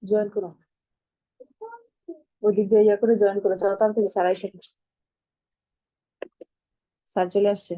Join করো, ওদিক দিয়ে ইয়া করে জয়েন করো, চলো তাড়াতাড়ি, স্যার আইসা পড়ছে। স্যার চলে আসছে।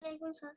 আলাইকুম স্যার।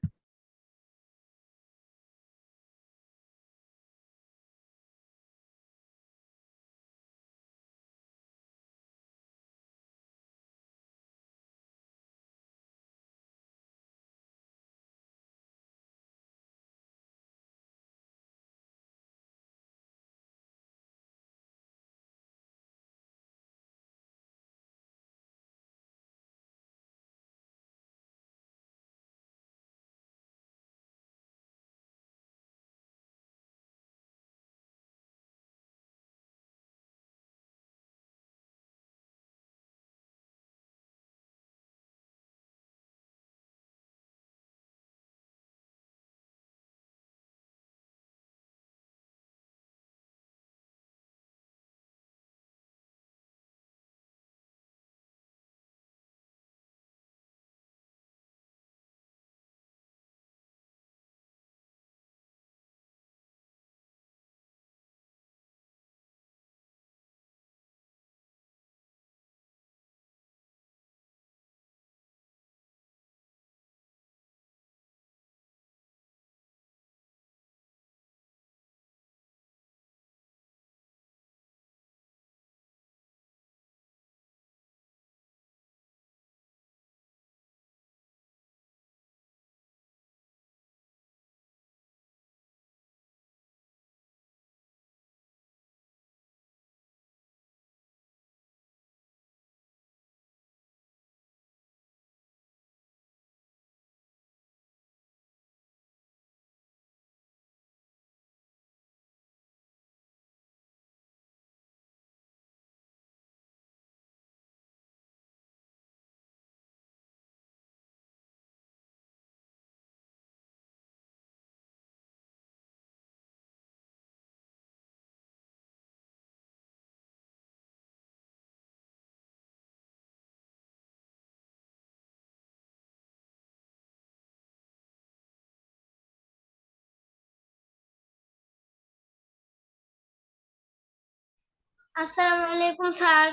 আসসালামু আলাইকুম স্যার।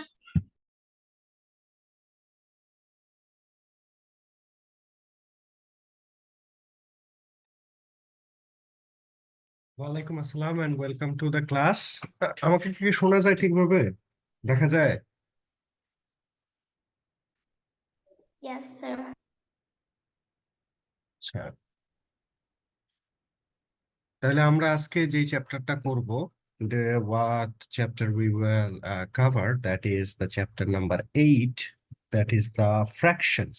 ওয়ালাইকুম আসসালাম and welcome to the class. আমাকে কি শোনা যায় ঠিকভাবে? দেখা যায়? Yes sir. আচ্ছা, তাহলে আমরা আজকে যে চ্যাপ্টারটা করব, what chapter we will cover, that is the chapter number 8, that is the fractions.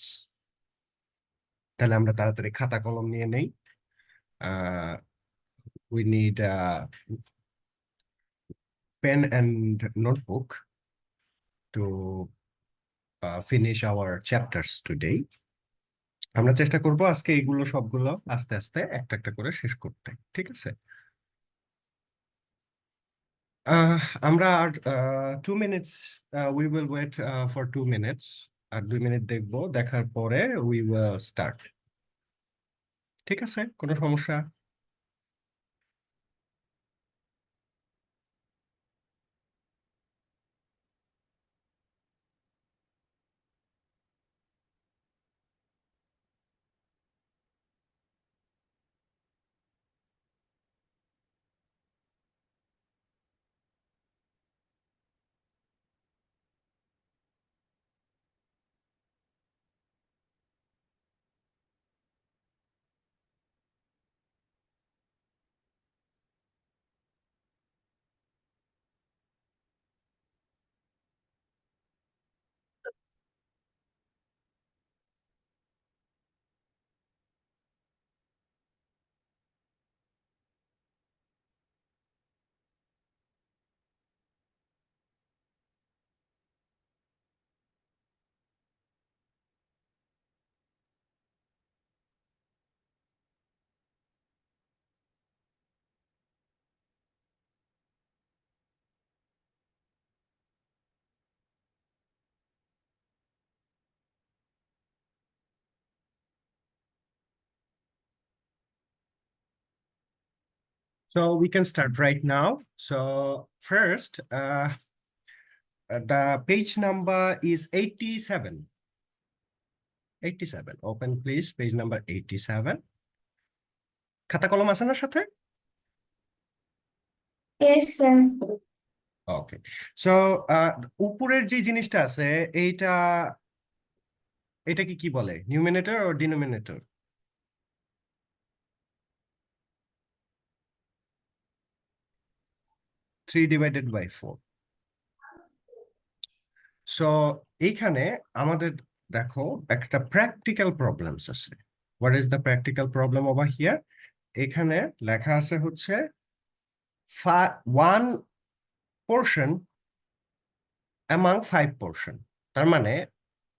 তাহলে আমরা তাড়াতাড়ি খাতা কলম নিয়ে নেই। We need a pen and notebook to finish our chapters today. আমরা চেষ্টা করব আজকে এইগুলো সবগুলো আস্তে আস্তে একটা একটা করে শেষ করতে, ঠিক আছে? আমরা আর 2 minutes, we will wait for 2 minutes. আর 2 মিনিট দেখবো, দেখার পরে উই উইল স্টার্ট। ঠিক আছে, কোনো সমস্যা? So we can start right now. So first, the page number is 87. 87. Open please page number 87. খাতা কলম আছে না সাথে? Yes, sir. ওকে, সো উপরের যে জিনিসটা আছে এইটা এটাকে কি বলে, নিউমিনেটর ও denominator? Three divided by 4. So এইখানে আমাদের দেখো একটা প্র্যাকটিক্যাল প্রবলেমস আছে। What is the practical problem over here? এখানে লেখা আছে হচ্ছে 1 portion among 5 portion, তার মানে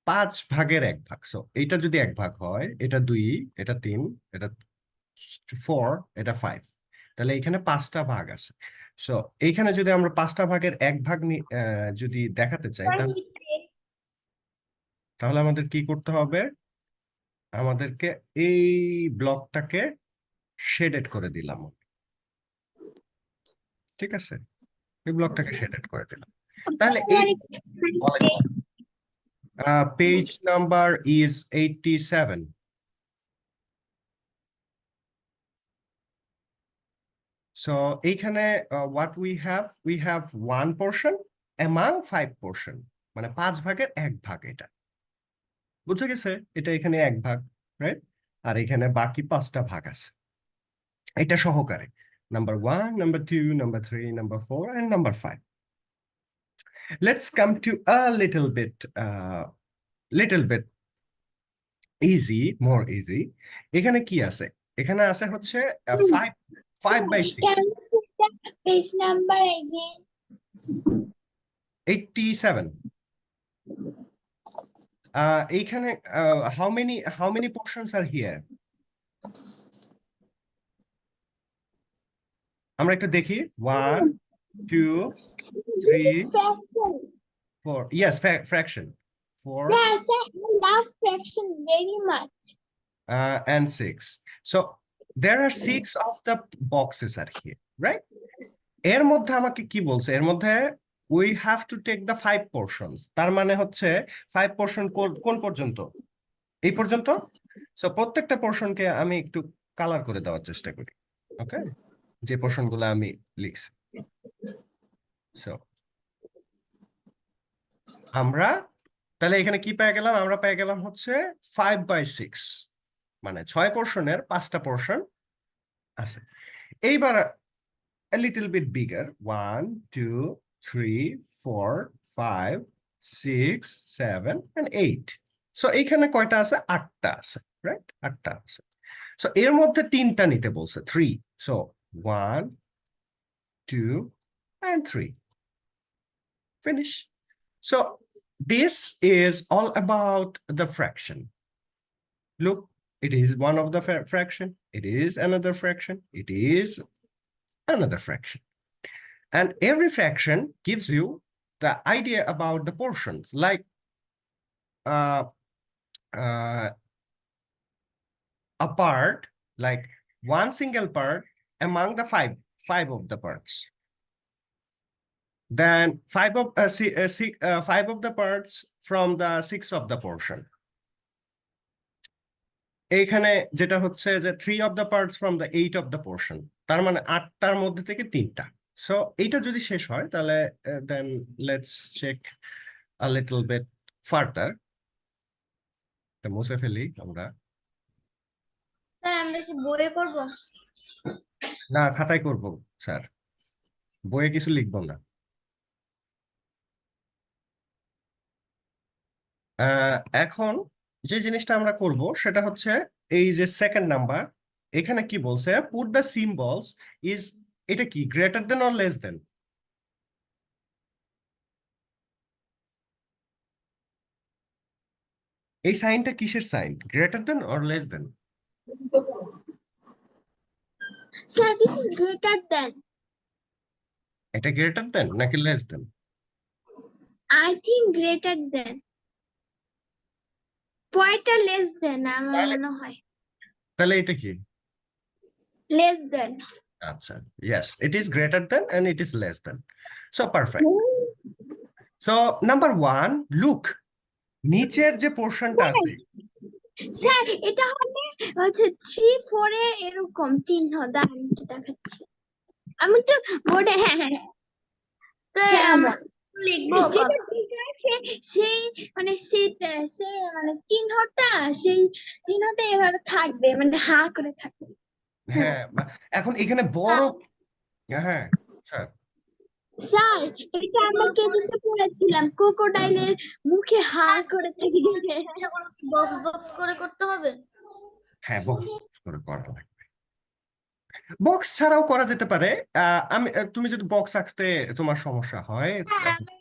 5 ভাগের 1 ভাগ। সো এটা যদি 1 ভাগ হয়, এটা 2, এটা 3, এটা 4, এটা 5, তাহলে এখানে 5টা ভাগ আছে। সো এইখানে যদি আমরা 5টা ভাগের 1 ভাগ যদি দেখাতে চাই, তাহলে আমাদের কি করতে হবে? আমাদেরকে এই ব্লকটাকে শেডেড করে দিলাম, ঠিক আছে? এই ব্লকটাকে শেডেড করে দিলাম, তাহলে এই পেজ নাম্বার ইজ 87. So এইখানে what we have 1 portion among 5 portion, মানে 5 ভাগের 1 ভাগ। এটা বুঝে গেছে? এটা এখানে 1 ভাগ, রাইট? আর এখানে বাকি 5টা ভাগ আছে এটা সহকারে, number 1, number 2, number 3, number 4 and number 5. Let's come to a little bit easy, more easy. এখানে কি আছে? এখানে আছে হচ্ছে 5/6. Page number again. 87. এইখানে how many portions are here? আমরা একটু দেখি 1, 2, 3, 4. Yes, fraction 4 Yes, I love fraction very much. and 6. So there are 6 of the boxes are here, right? এর মধ্যে আমাকে কি বলছে? এর মধ্যে we have to take the 5 portions. তার মানে হচ্ছে 5 portion কোন পর্যন্ত? এই পর্যন্ত। সো প্রত্যেকটা পোর্শনকে আমি একটু কালার করে দেওয়ার চেষ্টা করি, ওকে, যে পোর্শনগুলো আমি লিখছি। সো আমরা তাহলে এখানে কি পেয়ে গেলাম? আমরা পেয়ে গেলাম হচ্ছে 5/6, মানে 6 পোর্শনের 5টা পোর্শন আছে। এইবার a little bit bigger, 1, 2, 3, 4, 5, 6, 7 and 8. So এইখানে কয়টা আছে? 8টা আছে, রাইট? 8টা আছে। সো এর মধ্যে 3টা নিতে বলছে, 3. So 1, 2 and 3. Finish. So this is all about the fraction. Look, it is one of the fraction, it is another fraction, it is another fraction. And every fraction gives you the idea about the portions, like a part, like one single part among the five of the parts. Then 5 of the parts from the 6 of the portion. এইখানে যেটা হচ্ছে যে 3 of the parts from the 8 of the portion. তার মানে 8টার মধ্যে থেকে 3টা। So এইটা যদি শেষ হয় তাহলে then let's check a little bit further. এটা মুছে ফেলি আমরা। স্যার আমরা কি বইয়ে করব? না, খাতায় করব স্যার, বইয়ে কিছু লিখবো না। এখন যে জিনিসটা আমরা করব সেটা হচ্ছে এই যে সেকেন্ড নাম্বার, এখানে কি বলছে? পুট দ্য সিম্বলস ইজ, এটা কি greater than or less than? এই সাইনটা কিসের sign? Greater than or less than? Sir, this is greater than. এটা গ্রেটার দেন নাকি less than? I think greater than. পয়টা less than আমার মনে হয়। তাহলে এটা কি? Less than. আচ্ছা, yes, it is greater than and it is less than. So perfect. So number 1, look, নিচের যে পোর্শনটা আছে স্যার এটা হবে হচ্ছে 3 4 এর এরকম চিহ্ন দাঁড়ান কি দেখাচ্ছি আমি তো বোর্ডে হ্যাঁ হ্যাঁ হ্যাঁ। তো হ্যাঁ, আমরা হ্যাঁ। লিখবো যেটা ঠিক আছে সেই মানে সেই মানে চিহ্নটা এভাবে থাকবে মানে হা করে থাকবে হ্যাঁ এখন এখানে বড় হ্যাঁ স্যার স্যার এটা আমরা কেজিতে পড়েছিলাম ক্রোকোডাইলের মুখে হা করে থাকে বক্স বক্স করে করতে হবে। হ্যাঁ বক্স করে করা লাগবে বক্স ছাড়াও করা যেতে পারে তুমি যদি বক্স আঁকতে তোমার সমস্যা হয়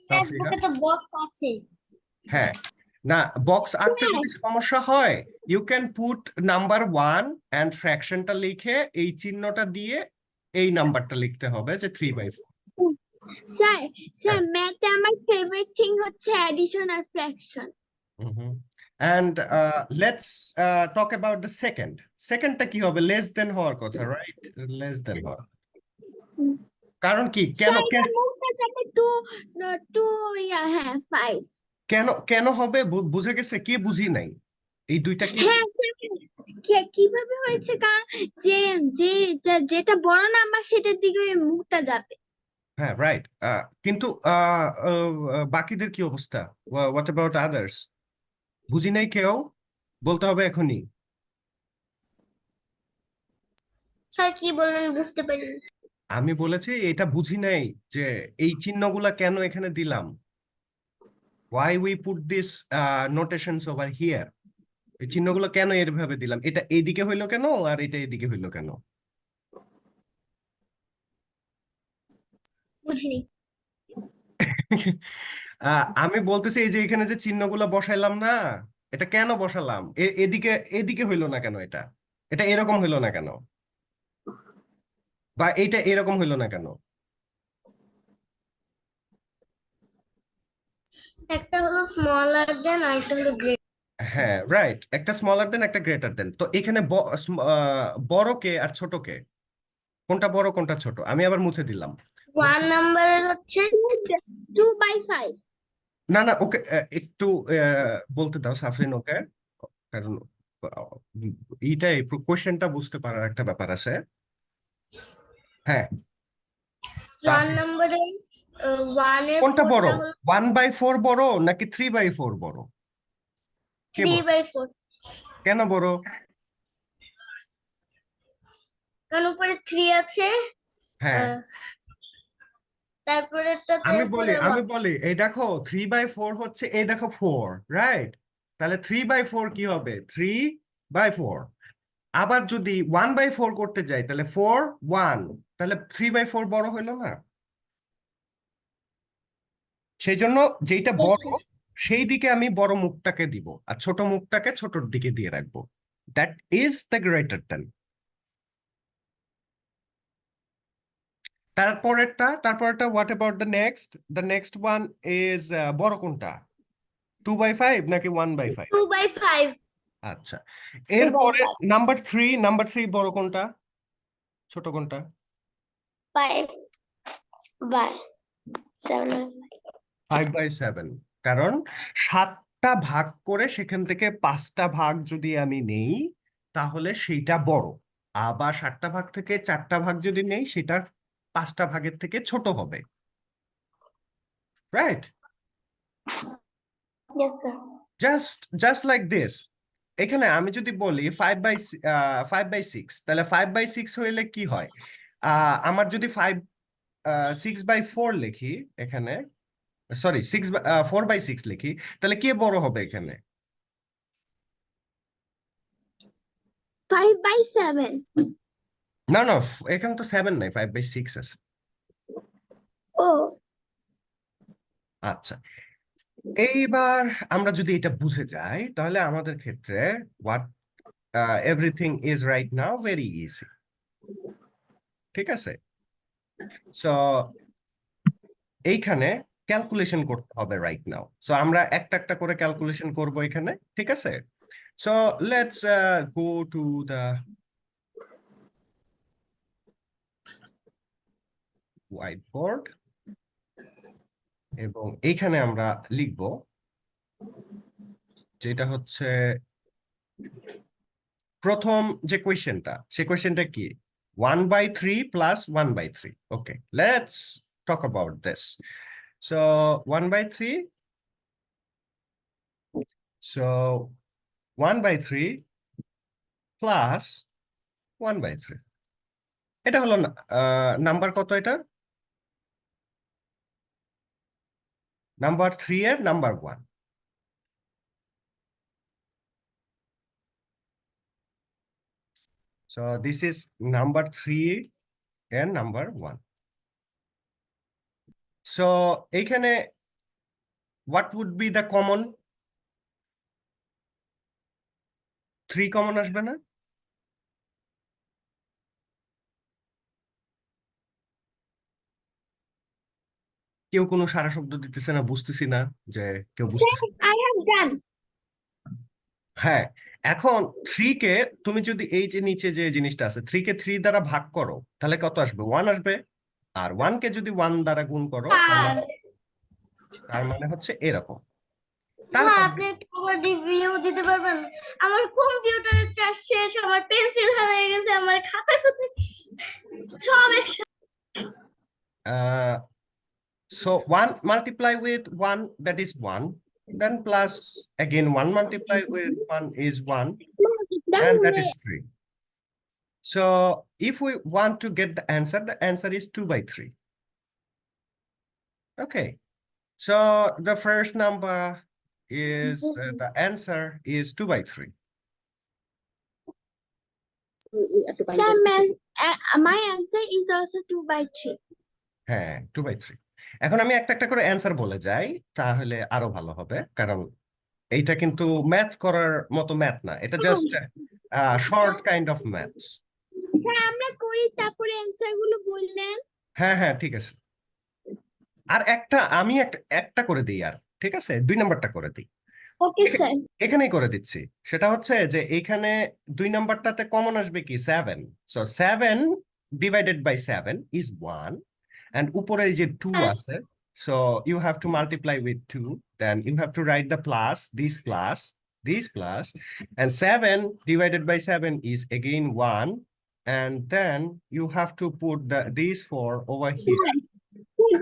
তাফরিহা, বুকে তো বক্স আছে। হ্যাঁ না বক্স আঁকতে যদি সমস্যা হয় you can put number 1 and ফ্র্যাকশনটা লিখে এই চিহ্নটা দিয়ে এই নাম্বারটা লিখতে হবে যে 3/4 স্যার স্যার ম্যাথে আমার ফেভারিট থিং হচ্ছে অ্যাডিশন আর fraction and let's talk about the secondটা কি হবে লেস দেন হওয়ার কথা রাইট লেস দেন হওয়ার কারণ কি কেন স্যার এটা মুখটা যাতে টু হ্যাঁ 5 কেন কেন হবে বুঝে গেছে কি বুঝি নাই এই দুইটা কি হ্যাঁ কিভাবে হয়েছে যে যে যেটা বড় নাম্বার সেটার দিকে ওই মুখটা যাবে হ্যাঁ রাইট কিন্তু বাকিদের কি অবস্থা হোয়াট অ্যাবাউট আদার্স বুঝি নাই কেউ বলতে হবে এখনই স্যার কি বললেন বুঝতে পারিনি। আমি বলেছি এটা বুঝি নাই যে এই চিহ্নগুলা কেন এখানে দিলাম why we put this notations over here এই চিহ্নগুলো কেন এভাবে দিলাম এটা এইদিকে হইলো কেন আর এটা এদিকে হইলো কেন বুঝিনি। আমি বলতেছি এই যে এখানে যে চিহ্নগুলো বসাইলাম না এটা কেন বসালাম এদিকে এদিকে হইলো না কেন এটা এটা এরকম হইলো না কেন বা এটা এরকম হইলো না কেন একটা হলো স্মলার দেন আর একটা হলো গ্রেট। হ্যাঁ রাইট একটা স্মলার দেন একটা গ্রেটার দেন তো এখানে বড় কে আর ছোট কে কোনটা বড় কোনটা ছোট আমি আবার মুছে দিলাম 1 নাম্বারের হচ্ছে 2/5 না না ওকে একটু বলতে দাও সাফরিন ওকে কারণ এইটাই কোশ্চেনটা বুঝতে পারার একটা ব্যাপার আছে হ্যাঁ 1 নাম্বারের 1 এর কোনটা বড় 4টা হলো 1/4 বড় নাকি 3/4 বড় কে বড় 3/4 কেন বড় কারণ উপরে 3 আছে হ্যাঁ তারপরেরটাতে আমি বলি এই দেখো 3/4 হচ্ছে এই দেখো 4 রাইট তাহলে 3/4 কি হবে 3/4 আবার যদি 1/4 করতে যাই তাহলে 4 1 তাহলে 3/4 বড় হইলো না সেই জন্য যেটা বড় সেই দিকে আমি বড় মুখটাকে দিব আর ছোট মুখটাকে ছোটর দিকে দিয়ে রাখবো that is the greater then তারপরেরটা what about the next one is বড় কোনটা 2/5 নাকি 1/5 2/5 আচ্ছা এরপরে নাম্বার 3 বড় কোনটা ছোট কোনটা 5/7 5/7 কারণ 7টা ভাগ করে সেখান থেকে 5টা ভাগ যদি আমি নেই তাহলে সেইটা বড় আবার 7টা ভাগ থেকে 4টা ভাগ যদি নেই সেটা 5টা ভাগের থেকে ছোট হবে right yes sir just like this এখানে আমি যদি বলি 5/6 তাহলে 5/6 হইলে কি হয় আমার যদি 6/4 লিখি এখানে সরি 4/6 লিখি তাহলে কে বড় হবে এখানে 5/7 না না এখানে তো 7 নাই 5/6 আছে ও আচ্ছা এইবার আমরা যদি এটা বুঝে যাই তাহলে আমাদের ক্ষেত্রে what everything is right now very easy ঠিক আছে সো এইখানে ক্যালকুলেশন করতে হবে রাইট নাও সো আমরা একটা একটা করে ক্যালকুলেশন করব এখানে ঠিক আছে so let's go to the white board এবং এইখানে আমরা লিখব যেটা হচ্ছে প্রথম যে কোয়েশ্চেনটা, সে কোয়েশ্চেনটা কি? 1/3 plus 1/3. Okay, let's talk about this. So 1/3. So 1/3 plus 1/3. এটা হলো নাম্বার কত এটা? নাম্বার 3 এর number 1. So this is number 3 and number 1. So এখানে what would be the common? 3 common আসবে না? কেউ কোনো সারা শব্দ দিতেছে না, বুঝতেছি না যে কেউ বুঝতেছে। I have done. হ্যাঁ, এখন 3 কে তুমি যদি এই যে নিচে যে জিনিসটা আছে 3 কে 3 দ্বারা ভাগ করো তাহলে কত আসবে? 1 আসবে। আর 1 কে যদি 1 দ্বারা গুণ করো তার মানে হচ্ছে এরকম। স্যার তারপর আপনি একটু আবার রিভিউ দিতে পারবেন? আমার কম্পিউটারের চার্জ শেষ, আমার পেন্সিল হারিয়ে গেছে, আমার খাতা কোথায়, সব একসাথে। so 1 multiply with 1, that is 1, then plus again 1 multiply with 1 is 1, and that is 3. So if we want to get the answer is 2/3. Okay, so the first number is the answer is 2/3. Sir, my answer is also 2/3. হ্যাঁ, 2/3. এখন আমি একটা একটা করে answer বলে যাই, তাহলে আরো ভালো হবে, কারণ এইটা কিন্তু ম্যাথ করার মতো ম্যাথ না, এটা just short kind of maths. হ্যাঁ আমরা করি, তারপরে অ্যান্সার গুলো বললেন। হ্যাঁ হ্যাঁ ঠিক আছে। আর আমি একটা করে দিই, আর ঠিক আছে 2 নাম্বারটা করে দিই। Okay sir. এখানেই করে দিচ্ছি। সেটা হচ্ছে যে এইখানে 2 নাম্বারটাতে কমন আসবে কি? 7. So 7 divided by 7 is 1, and উপরে এই যে 2 আছে, so you have to multiply with 2, then you have to write the plus, this plus, and 7 divided by 7 is again 1, and then you have to put these 4 over here.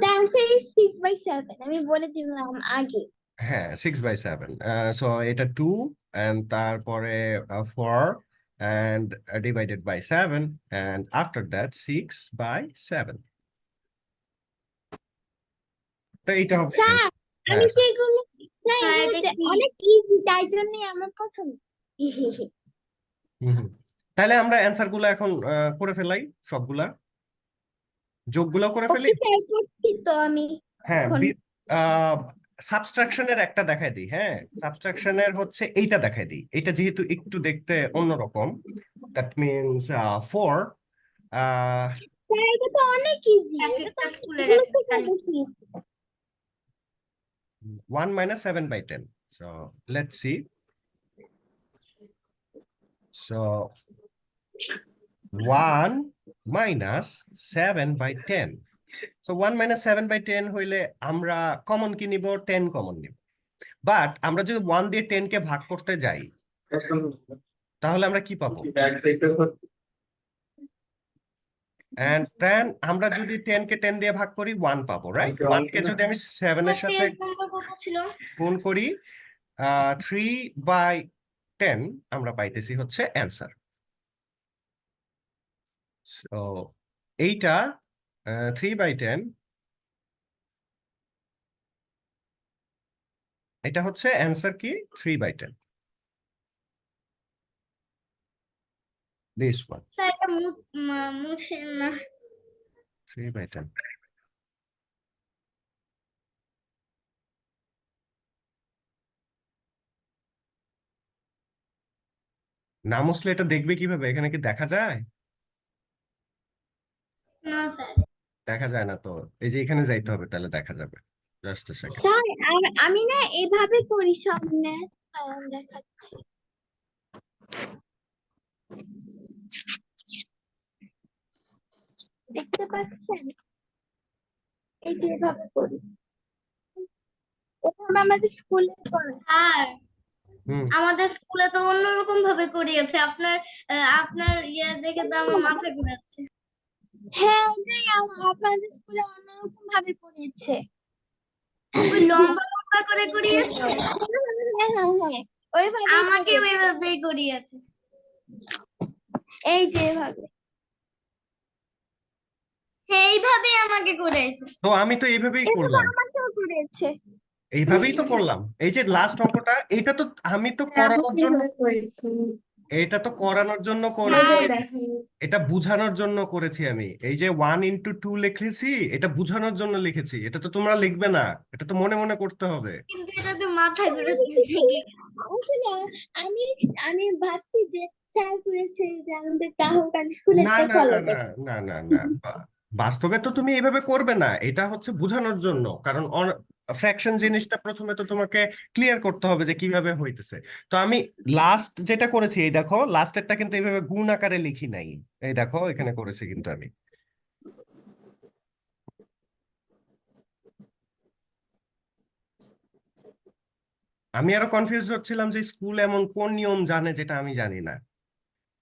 The answer is 6/7. আমি বলে দিলাম আগে। হ্যাঁ 6/7. So এটা 2 and তারপরে 4 and divided by 7, and after that 6/7. তো এইটা হবে। স্যার আমি হ্যাঁ, সেগুলো স্যার, এটা কি? অনেক ইজি, তাই জন্য আমার পছন্দ। হুম। তাহলে আমরা অ্যান্সার গুলো এখন করে ফেলাই, সবগুলা যোগগুলো করে ফেলি। ওকে স্যার, করছি তো আমি হ্যাঁ, এখন। সাবট্রাকশনের একটা দেখাই দিই। হ্যাঁ, সাবট্রাকশনের হচ্ছে এইটা দেখাই দিই। এটা যেহেতু একটু দেখতে অন্যরকম, দ্যাট মিনস 4 স্যার এটা তো অনেক ইজি, এটা তো একটা স্কুলের এগুলো একটা থেকে বেশি। 1 minus 7/10. So let's see. So 1 minus 7/10. So 1 minus 7/10 হইলে আমরা কমন কি নিব? 10 কমন নিব। বাট আমরা যদি 1 দিয়ে 10 কে ভাগ করতে যাই তাহলে আমরা কি পাবো? and then আমরা যদি 10 কে 10 দিয়ে ভাগ করি 1 পাবো, রাইট? 1 কে যদি আমি 7 এর সাথে নাম্বার কত ছিল? গুণ করি 3/10, আমরা পাইতেছি হচ্ছে অ্যান্সার। সো এইটা 3/10, এটা হচ্ছে অ্যান্সার কি? 3/10, this one, স্যার এটা মুছে না। 3/10. না মুছলে এটা দেখবে কিভাবে? এখানে কি দেখা যায়? না স্যার। দেখা যায় না তো, এই যে এখানে যাইতে হবে, তাহলে দেখা যাবে। জাস্ট আ সেকেন্ড। স্যার আমি না এভাবে করি সব ম্যাথ, কারণ দেখাচ্ছি। দেখতে পাচ্ছেন? এই যে এভাবে করি, এভাবে আমাদের স্কুলে করে। স্যার হুম আমাদের স্কুলে তো অন্যরকম ভাবে করিয়েছে। আপনার ইয়ে দেখে তো আমার মাথা ঘুরাচ্ছে। হ্যাঁ ওটাই আপনাদের স্কুলে অন্যরকম ভাবে করিয়েছে। ওই লম্বা লম্বা করে করিয়েছে, হ্যাঁ হ্যাঁ হ্যাঁ ওইভাবে আমাকে ওইভাবেই করিয়েছে। এই যে এভাবে। হ্যাঁ, এইভাবেই আমাকে করেছে। তো আমি তো এইভাবেই এভাবে করলাম, আমাকেও করেছে। এইভাবেই তো করলাম। এই যে লাস্ট অঙ্কটা, এটা তো আমি তো করানোর জন্য, এটা তো করানোর জন্য এটা বুঝানোর জন্য করেছি আমি। এই যে 1 into 2 লিখেছি, এটা বুঝানোর জন্য লিখেছি। এটা তো তোমরা লিখবে না, এটা তো মনে মনে করতে হবে। কিন্তু এটা তো মাথা ঘুরাচ্ছে। আসলে আমি আমি ভাবছি যে স্যার করেছে যে আমাদের গ্রাহক আমি স্কুলে না না ফলো না না করি। না না না বাস্তবে তো তুমি এইভাবে করবে না, এটা হচ্ছে বোঝানোর জন্য। কারণ ফ্র্যাকশন জিনিসটা প্রথমে তো তোমাকে ক্লিয়ার করতে হবে যে কিভাবে হইতেছে। তো আমি লাস্ট যেটা করেছি, এই দেখো লাস্টেরটা কিন্তু এইভাবে গুণ আকারে লিখি নাই। এই দেখো এখানে করেছি কিন্তু আমি। আমি আরো কনফিউজ হচ্ছিলাম যে স্কুল এমন কোন নিয়ম জানে যেটা আমি জানি না।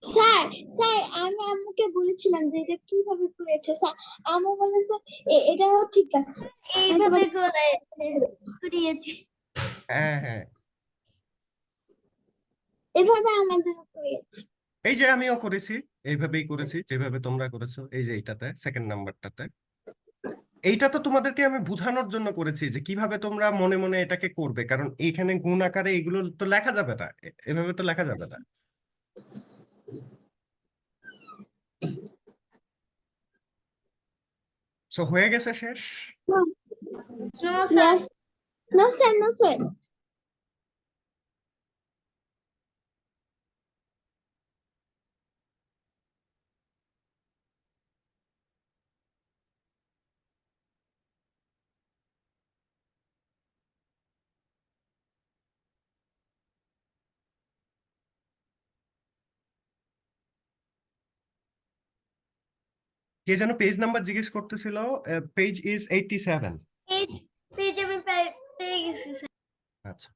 স্যার স্যার আমি আম্মুকে বলেছিলাম যে এটা কিভাবে করেছে স্যার। আম্মু বলেছে এটাও ঠিক আছে। এইভাবে করিয়েছে। হ্যাঁ হ্যাঁ, এভাবে আমাদের করেছে। এই যে আমিও করেছি, এইভাবেই করেছি যেভাবে তোমরা করেছো। এই যে এইটাতে সেকেন্ড নাম্বারটাতে, এইটা তো তোমাদেরকে আমি বোঝানোর জন্য করেছি যে কিভাবে তোমরা মনে মনে এটাকে করবে। কারণ এইখানে গুণ আকারে এগুলো তো লেখা যাবে না, এভাবে তো লেখা যাবে না। সো হয়ে গেছে, শেষ। No sir, Yes. No sir, no sir. কে যেন পেজ নাম্বার জিজ্ঞেস করতেছিল। Page is 87। পেজ পেজ আমি পেয়ে গেছি স্যার। আচ্ছা,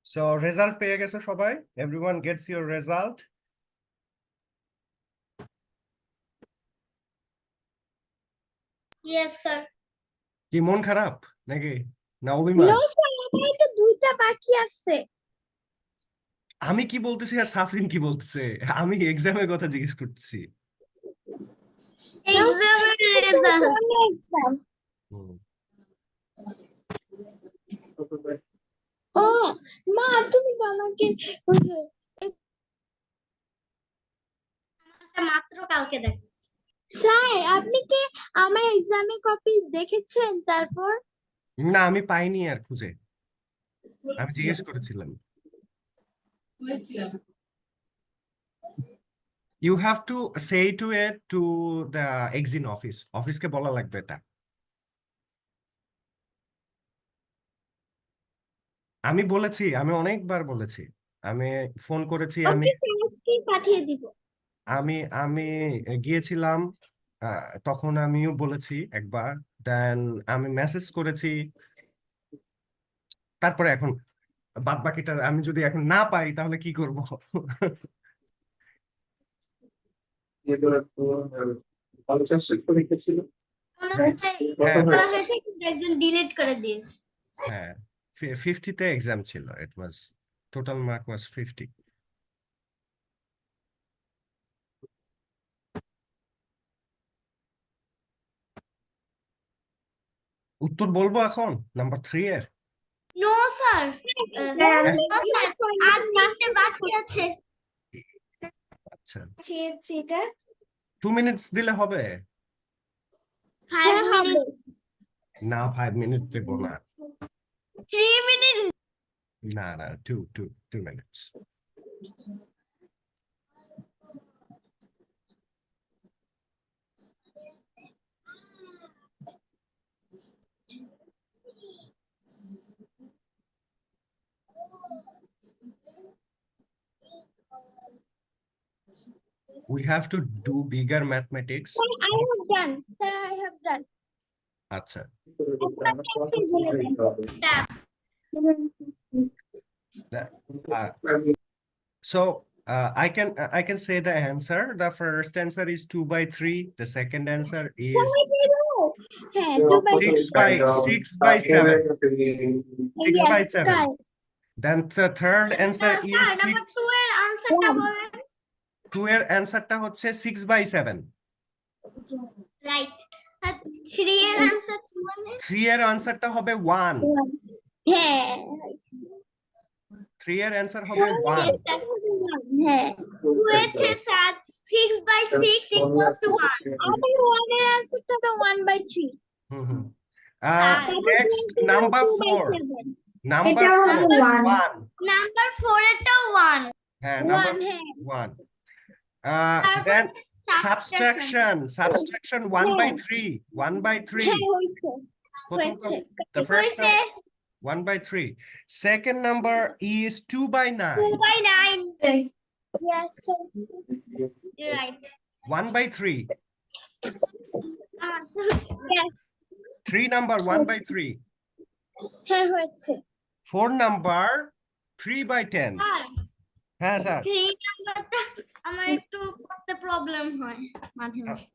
সো রেজাল্ট পেয়ে গেছে সবাই। Everyone gets your result. Yes sir. কি মন খারাপ নাকি, না অভিমান? No sir, আমার তো দুইটা বাকি আছে। আমি কি বলতেছি আর সাফরিন কি বলতেছে? আমি এক্সামের কথা জিজ্ঞেস করতেছি। এক্সামের রেজাল্ট। Exam. হুম। ও মা তুমি তো আমাকে ওই যে মাত্র কালকে দেখ। স্যার আপনি কি আমার এক্সামের কপি দেখেছেন তারপর? না, আমি পাইনি আর খুঁজে, আমি জিজ্ঞেস করেছিলাম। You have to say to it to the এক্সিন অফিস, অফিসকে বলা লাগবে এটা। আমি বলেছি, আমি অনেকবার বলেছি, আমি ফোন করেছি, আমি ওকে স্যারকে পাঠিয়ে দিব। আমি আমি গিয়েছিলাম, তখন আমিও বলেছি একবার। দেন আমি মেসেজ করেছি। তারপরে এখন বাদ বাকিটা আমি যদি এখন না পাই তাহলে কি করব? মনে হয় হ্যাঁ করা হয়েছে কিন্তু একজন ডিলিট করে দিয়েছে। হ্যাঁ, 50-তে এক্সাম ছিল। ইট ওয়াজ টোটাল মার্ক ওয়াজ 50। উত্তর বলবো এখন নাম্বার 3 এর? নো স্যার, হ্যাঁ, আর 3টে বাকি আছে। আচ্ছা, এটা 2 মিনিটস দিলে হবে। হ্যাঁ, হবে। না 5 মিনিট দেব না 3 minutes. না 2 minutes we have to do bigger mathematics I have done. Sir, I have done. আচ্ছা so I can say the answer. The first answer is 2/3. The second answer is হ্যাঁ, 2/3. 6 by 7. 6 Yes, by 7. right. Then the third answer is Number 6. 2 এর আনসারটা One. বলেন। 2 এর অ্যানসারটা হচ্ছে 6 by 7. Right. আর 3 এর আনসারটা বলেন। 3 এর অ্যানসারটা হবে 1. হ্যাঁ, 3 এর অ্যানসার হবে 1. হ্যাঁ। হয়েছে স্যার 6/6 equals to 1. আমার 1 এর আনসারটা তো 1/3 হুম হুম Ah, next number 4. Number এটাও 4 হবে 1. 1. নাম্বার 4 এরটাও 1। হ্যাঁ number 1 হ্যাঁ 1. তারপর Then subtraction. subtraction 1/3. 1/3. হ্যাঁ হয়েছে প্রথম হয়েছে the first হয়েছে 1/3. Second number is 2/9. 2/9. yes You're right. 1/3. yes 3 number 1/3. হ্যাঁ হয়েছে 4 number 3/10. আর হ্যাঁ স্যার 3 নাম্বারটা আমার একটু করতে প্রবলেম হয় মাঝে মাঝে।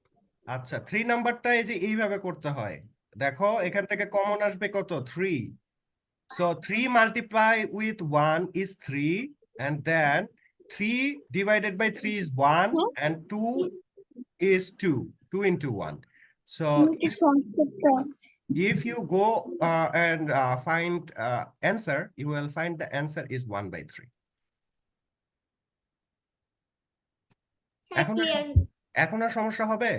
আচ্ছা 3 নাম্বারটা এই যে এইভাবে করতে হয় দেখো এখান থেকে কমন আসবে কত 3 so 3 multiply with 1 is 3 and then 3 divided by 3 is 1 and 2 is 2 into 1 so if you go and find answer you will find the answer is 1/3 এখন ক্লিয়ার এখন আর সমস্যা হবে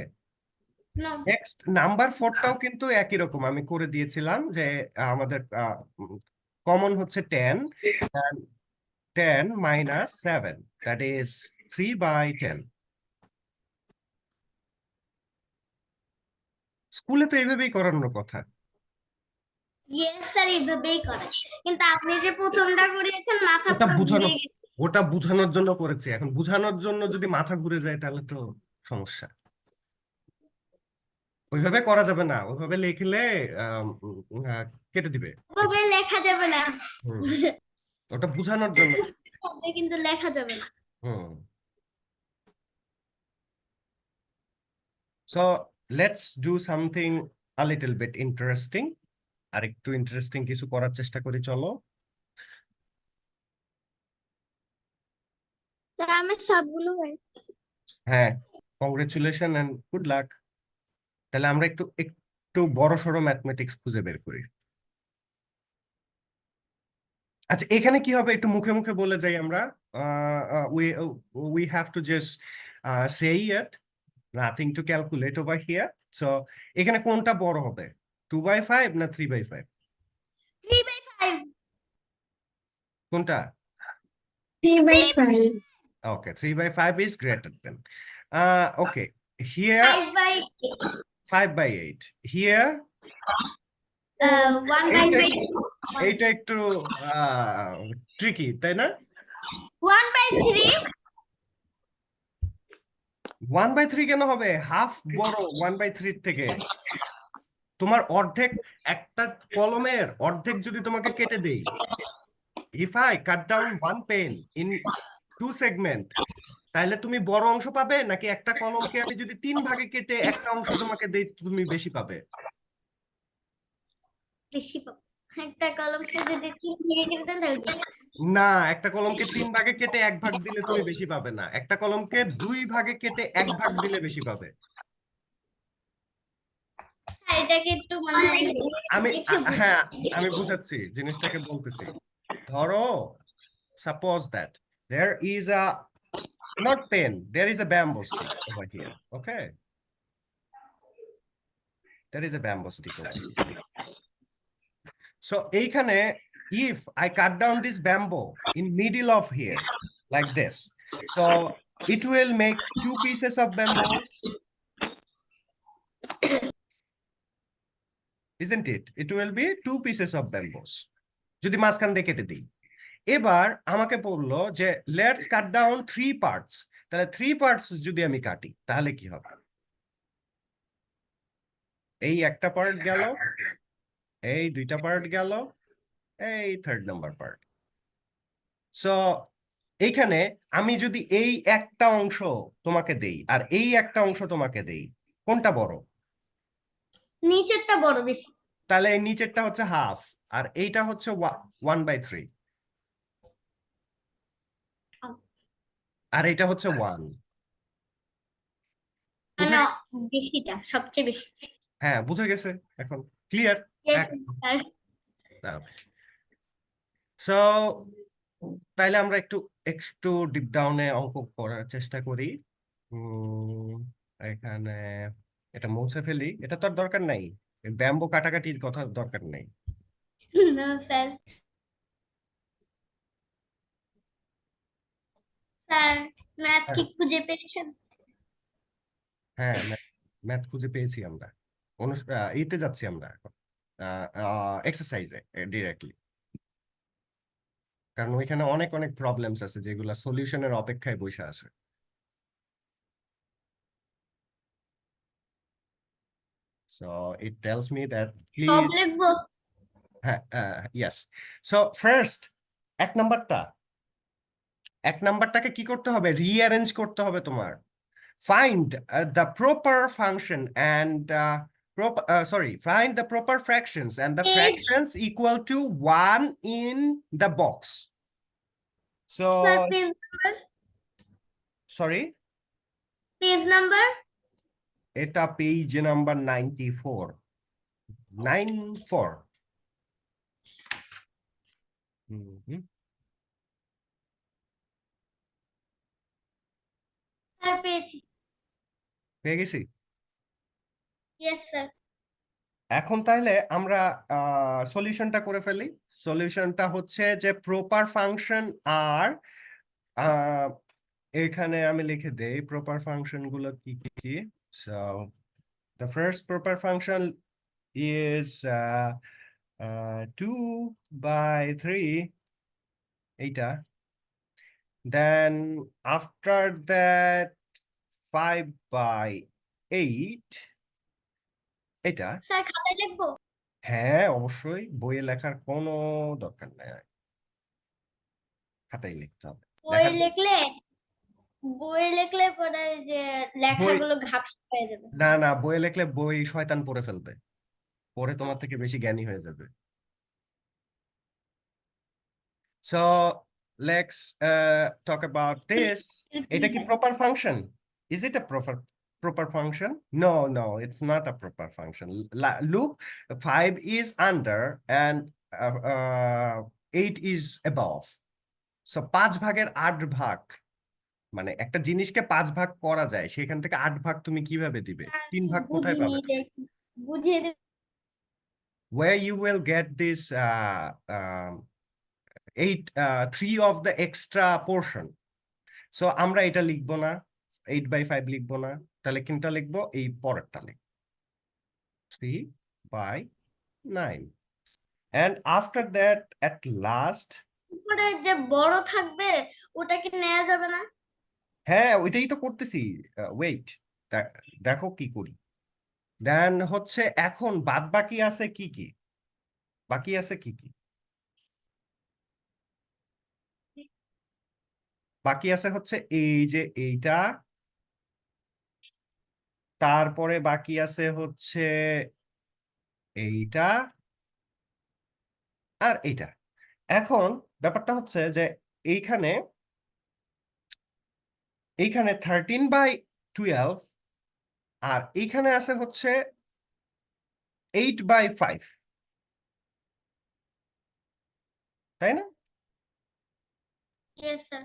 নো নেক্সট নাম্বার 4টাও কিন্তু একই রকম আমি করে দিয়েছিলাম যে আমাদের কমন হচ্ছে 10 and 10 minus 7 that is 3/10 স্কুলে তো এইভাবেই করানোর কথা ইয়েস স্যার এইভাবেই করে কিন্তু আপনি যে প্রথমটা করিয়েছেন মাথা ওটা পুরো বুঝানো ঘুরে গেছে। ওটা বোঝানোর জন্য করেছি এখন বোঝানোর জন্য যদি মাথা ঘুরে যায় তাহলে তো সমস্যা ওইভাবে করা যাবে না ওইভাবে লিখলে কেটে দিবে ওভাবে লেখা যাবে না হুম, ওটা বোঝানোর জন্য কিন্তু লেখা যাবে না। হুম so let's do something a little bit interesting আর একটু ইন্টারেস্টিং কিছু করার চেষ্টা করি চলো স্যার আমার সবগুলো হয়েছে হ্যাঁ কংগ্রেচুলেশন এন্ড গুড লাক তাহলে আমরা একটু একটু বড় সড়ো ম্যাথমেটিক্স খুঁজে বের করি আচ্ছা এখানে কি হবে একটু মুখে মুখে বলে যাই আমরা we have to just say it nothing to calculate over here so এখানে কোনটা বড় হবে 2/5 না 3/5 3/5 কোনটা 3/5. okay 3/5 is greater than okay here 5/8 here 1/3 এইটা একটু ট্রিকি তাই না 1/3 1/3 কেন হবে হাফ বড় 1/3 থেকে তোমার অর্ধেক একটা কলমের অর্ধেক যদি তোমাকে কেটে দেই if I cut down one pen in 2 segment তাহলে তুমি বড় অংশ পাবে নাকি একটা কলমকে আমি যদি 3 ভাগে কেটে একটা অংশ তোমাকে দেই তুমি বেশি পাবে বেশি পাবো একটা কলমকে যদি 3 ভেঙে কেটে দেন তাহলে বেশি। না একটা কলমকে 3 ভাগে কেটে 1 ভাগ দিলে তুমি বেশি পাবে না একটা কলমকে 2 ভাগে কেটে 1 ভাগ দিলে বেশি পাবে স্যার এটাকে একটু মানে আমি দেখে বুঝি। হ্যাঁ আমি বুঝাচ্ছি জিনিসটাকে বলতেছি ধরো suppose that there is a not pen there is a bamboo stick over here okay That is a bamboo stick over here. So এইখানে if I cut down this bamboo in middle of here like this, so it will make two pieces of bamboos, isn't it? It will be two pieces of bamboos. যদি মাঝখান দিয়ে কেটে দিই, এবার আমাকে বললো যে লেটস কাট ডাউন 3 পার্টস, তাহলে 3 পার্টস যদি আমি কাটি তাহলে কি হবে? এই একটা পার্ট গেল, এই দুইটা পার্ট গেল, এই 3rd নাম্বার পার্ট। সো এইখানে আমি যদি এই একটা অংশ তোমাকে দেই আর এই একটা অংশ তোমাকে দেই, কোনটা বড়? নিচেরটা বড় বেশি। তাহলে এই নিচেরটা হচ্ছে হাফ আর এইটা হচ্ছে 1/3 আর এটা হচ্ছে 1। মানে বেশিটা সবচেয়ে বেশি। হ্যাঁ, বুঝে গেছে এখন? ক্লিয়ার? Yes, sir. সো তাইলে আমরা একটু একটু ডিপ ডাউনে অঙ্ক করার চেষ্টা করি। এখানে এটা মুছে ফেলি, এটা তো আর দরকার নাই, ব্যাম্বো কাটাকাটির কথা দরকার নাই। No, sir. স্যার ম্যাথ কি খুঁজে পেয়েছেন? হ্যাঁ, ম্যাথ খুঁজে পেয়েছি আমরা। ইতে যাচ্ছি আমরা এখন এক্সারসাইজে ডিরেক্টলি, কারণ ওইখানে অনেক অনেক প্রবলেমস আছে যেগুলো সলিউশনের অপেক্ষায় বসে আছে। So it tells me that সব please, লিখবো? yes. So first এক নাম্বারটাকে কি করতে হবে? রিঅ্যারেঞ্জ করতে হবে তোমার। Find the proper function and find the proper fractions and the Page. fractions equal to 1 in the box. So sir page number? sorry, page number? এটা পেজ নাম্বার 94 94। স্যার পেয়েছি। পেয়ে গেছি। Yes sir. এখন তাহলে আমরা সলিউশনটা করে ফেলি। সলিউশনটা হচ্ছে যে প্রপার ফাংশন আর এখানে আমি লিখে দেই প্রপার ফাংশন গুলো কি কি। So the first proper function is 2/3 এইটা, then after that 5/8 এটা। স্যার খাতায় লিখবো? হ্যাঁ, অবশ্যই, বইয়ে লেখার কোনো দরকার নাই, খাতায় লিখতে হবে। বই লিখলে পরে যে লেখাগুলো ঘাপসা হয়ে যাবে। না না, বইয়ে লিখলে বই শয়তান পড়ে ফেলবে, পরে তোমার থেকে বেশি জ্ঞানী হয়ে যাবে। So let's talk about this. এটা কি proper function? Is it a proper function? No, it's not a proper function. Look, 5 is under and 8 is above. So 5 ভাগের 8 ভাগ, মানে একটা জিনিসকে 5 ভাগ করা যায়, সেখান থেকে 8 ভাগ তুমি কিভাবে দিবে? 3 ভাগ কোথায় পাবে? বুঝিয়ে দিন। Where you will get this 3 of the extra portion. So আমরা এটা লিখবো না, 8/5 লিখবো না, তাহলে কোনটা লিখবো? এই পরেরটা লিখবো, 3/9. And after that at last, পরে যে বড় থাকবে ওটা কি নেওয়া যাবে না? হ্যাঁ ওইটাই তো করতেছি, ওয়েট দেখো কি করি। দেন হচ্ছে এখন বাদ বাকি আছে কি কি? বাকি আছে কি কি? বাকি আছে হচ্ছে এই যে এইটা, তারপরে বাকি আছে হচ্ছে এইটা আর এইটা। এখন ব্যাপারটা হচ্ছে যে এইখানে 13/12 আর এইখানে আছে হচ্ছে 8/5, তাই না? Yes sir.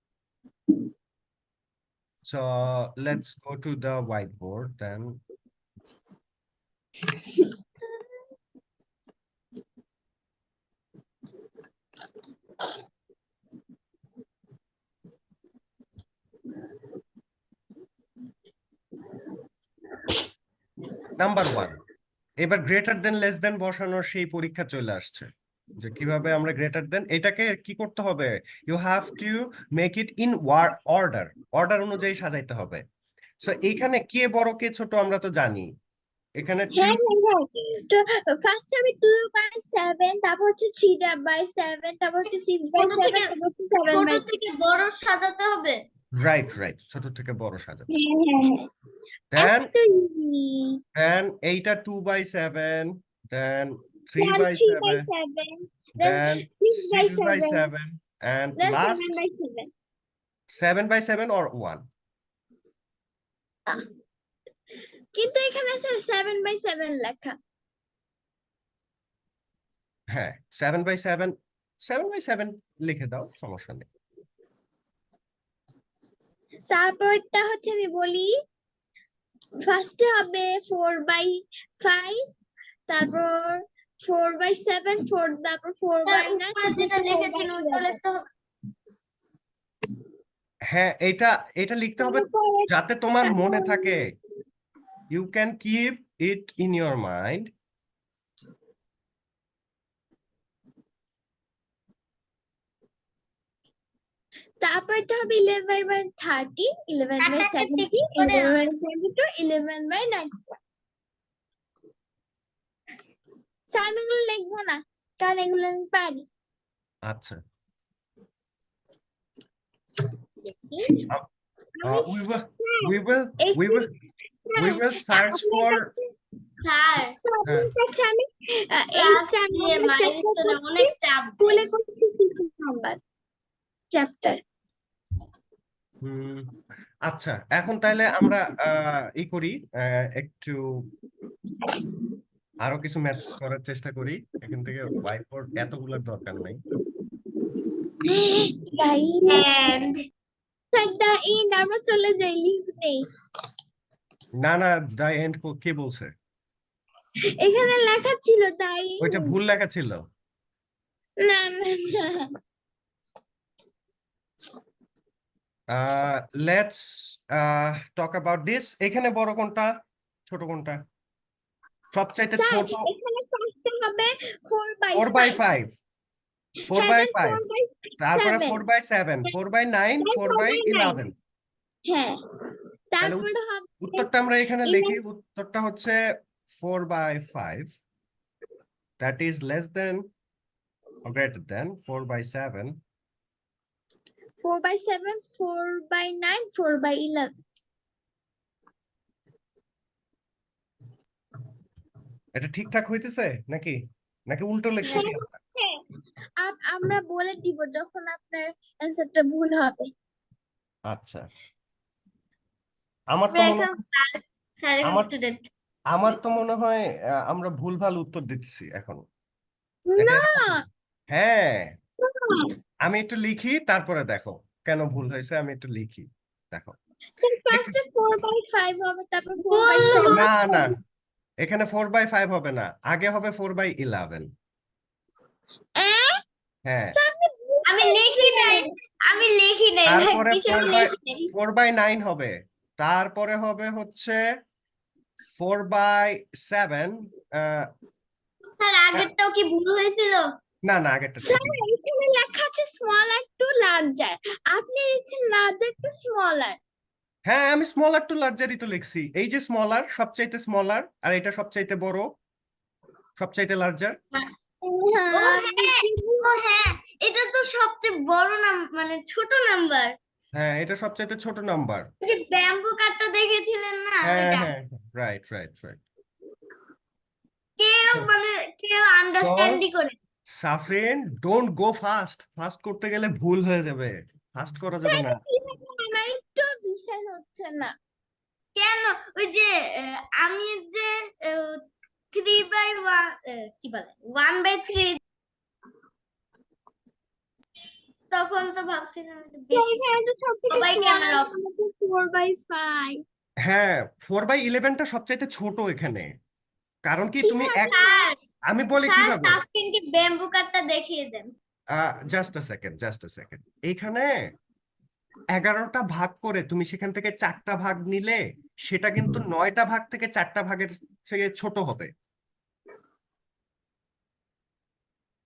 So let's go to the whiteboard then. Number 1, এবার গ্রেটার দেন লেস দেন বসানোর সেই পরীক্ষা চলে আসছে যে কিভাবে আমরা গ্রেটার দেন এটাকে কি করতে হবে, you have to make it in order, order অনুযায়ী সাজাইতে হবে। সো এখানে কে বড় কে ছোট আমরা তো জানি, এখানে হ্যাঁ তো ফার্স্ট হবে 2/7, তারপর হচ্ছে 3/7, তারপর হচ্ছে 6/7, তারপর হচ্ছে 7/7। ছোট থেকে বড় সাজাতে হবে। রাইট রাইট, ছোট থেকে বড় সাজাতে। হ্যাঁ দেন এত ইজি। দেন এইটা 2/7, দেন 3/7, 3/7, then 6/7, and then last 7/7। 7/7 or 1. কিন্তু এখানে স্যার 7/7 লেখা। হ্যাঁ 7/7, 7/7 লিখে দাও, সমস্যা নেই। তারপরটা হচ্ছে আমি বলি, ফার্স্টে হবে 4/5, তারপর 4/7, তারপর তার 4/9, উপরে যেটা লিখেছেন ওটা লিখতে হবে। হ্যাঁ এটা লিখতে হবে যাতে তোমার মনে থাকে, you can keep it in your mind. তারপরটা হবে 11/30, 11/70, 11/22, 11/91। স্যার আমি এগুলো লিখবো না, কারণ এগুলো আমি পারি। আচ্ছা, আমি we will search for sir আপনার কাছে আমি ক্লাস দিয়ে মাইলস্টোনে অনেক চাপ স্কুলে করছি 6 নাম্বার চ্যাপ্টার। আচ্ছা এখন তাহলে আমরা ই করি, একটু আরো কিছু ম্যাথস করার চেষ্টা করি। এখান থেকে হোয়াইটবোর্ড এতগুলোর দরকার নাই। এন্ড দা এন্ড আমরা চলে যাই, লিভ নেই। না না, দা এন্ড কে বলছে? এখানে লেখা ছিল দা ওইটা এন্ড। ভুল লেখা ছিল। না না না, লেটস টক অ্যাবাউট দিস। এখানে বড় কোনটা ছোট কোনটা? সবচাইতে স্যার ছোট এখানে ফার্স্টে হবে 4/5, 4/5, 4/5, তারপরে 7, 4/7, 4/9, 4/11। হ্যাঁ তাহলে তারপরে হবে উত্তরটা আমরা এখানে লিখি, উত্তরটা হচ্ছে 4/5, that is less than or greater than 4/7, 4/7, 4/9, 4/11। এটা ঠিকঠাক হইতেছে নাকি নাকি উল্টো লিখতেছি? আমরা বলে দিব যখন আপনার অ্যানসারটা ভুল হবে। আচ্ছা, আমার তো মনে স্যার আমার স্টুডেন্ট আমার তো মনে হয় আমরা ভুলভাল উত্তর দিতেছি এখন। না হ্যাঁ আমি একটু লিখি তারপরে দেখো কেন ভুল হয়েছে, আমি একটু লিখি দেখো। ফার্স্টে 4/5 হবে, তারপর 4/7। না না, এখানে 4/5 হবে না, আগে হবে 4/11। হ্যাঁ আমি লিখি নাই তারপরে কিছু লিখি নাই। 4/9 হবে, তারপরে হবে হচ্ছে 4/7। স্যার আগেরটাও কি ভুল হয়েছিল? না না, আগেরটা ঠিক। স্যার এখানে লেখা আছে স্মলার টু লার্জার, আপনি লিখছেন লার্জার টু স্মলার। হ্যাঁ আমি স্মলার টু লার্জারই তো লিখছি, এই যে স্মলার সবচাইতে স্মলার আর এটা সবচাইতে বড়, সবচাইতে লার্জার। ও হ্যাঁ এটা তো সবচেয়ে বড় মানে ছোট নাম্বার। হ্যাঁ এটা সবচাইতে ছোট নাম্বার। যে ব্যাম্বু কাটটা দেখেছিলেন না হ্যাঁ ওইটা। হ্যাঁ রাইট রাইট রাইট। কেউ আন্ডারস্ট্যান্ডই করে। Safrin don't go fast, fast করতে গেলে ভুল হয়ে যাবে, ফাস্ট করা যাবে না। আমার একটু বিশ্বাস হচ্ছে না। কেন? ওই যে আমি যে 3/1 কি বলে 1/3 তখন তো ভাবছিলাম একটু তো বেশি। এখানে তো সব থেকে সবাই স্মল ক্যামেরা অফ। 4/5। হ্যাঁ, 4/11টা সবচাইতে ছোট এখানে। কারণ কি তুমি এক, স্যার আমি বলি স্যার কিভাবে, তাফকিনকে ব্যাম্বু কাটটা দেখিয়ে দেন। জাস্ট আ সেকেন্ড, এইখানে 11টা ভাগ করে তুমি সেখান থেকে 4টা ভাগ নিলে সেটা কিন্তু 9টা ভাগ থেকে 4টা ভাগের থেকে ছোট হবে।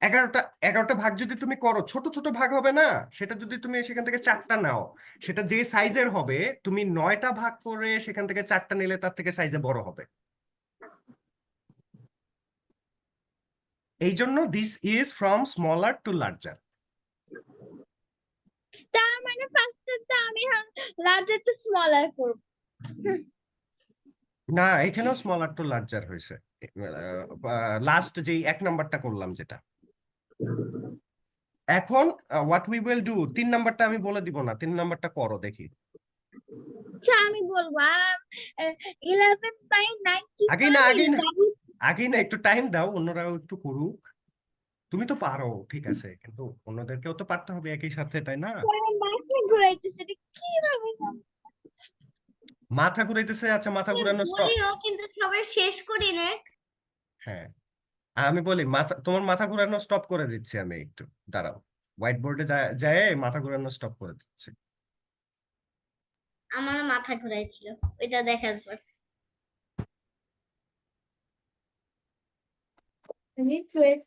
11টা ভাগ যদি তুমি করো, ছোট ছোট ভাগ হবে না? সেটা যদি তুমি সেখান থেকে 4টা নাও, সেটা যে সাইজের হবে, তুমি 9টা ভাগ করে সেখান থেকে 4টা নিলে তার থেকে সাইজে বড় হবে। এই জন্য this is from smaller to larger. তার মানে ফার্স্টেরটা আমি লার্জার টু স্মলার করব। না, এখানেও স্মলার টু লার্জার হয়েছে। লাস্ট যেই 1 নাম্বারটা করলাম যেটা। এখন হোয়াট উই উইল ডু, 3 নাম্বারটা আমি বলে দিব না, 3 নাম্বারটা করো দেখি। আচ্ছা আমি বলবো 11/91 আগেই না, আগেই না, একটু টাইম দাও, অন্যরাও একটু করুক। তুমি তো পারো, ঠিক আছে, কিন্তু অন্যদেরকেও তো পারতে হবে একই সাথে, তাই না? মাথা ঘুরাইতেছে, এটা কিভাবে সম্ভব? মাথা ঘুরাইতেছে, আচ্ছা মাথা ঘুরানো স্টপ। বলিও কিন্তু সবাই শেষ করি নে। হ্যাঁ, আমি বলি তোমার মাথা ঘুরানো স্টপ করে দিচ্ছি আমি, একটু দাঁড়াও। হোয়াইট বোর্ডে যায় মাথা ঘুরানো স্টপ করে দিচ্ছি। আমার মাথা ঘুরাইছিল ওইটা দেখার পর। Is it 12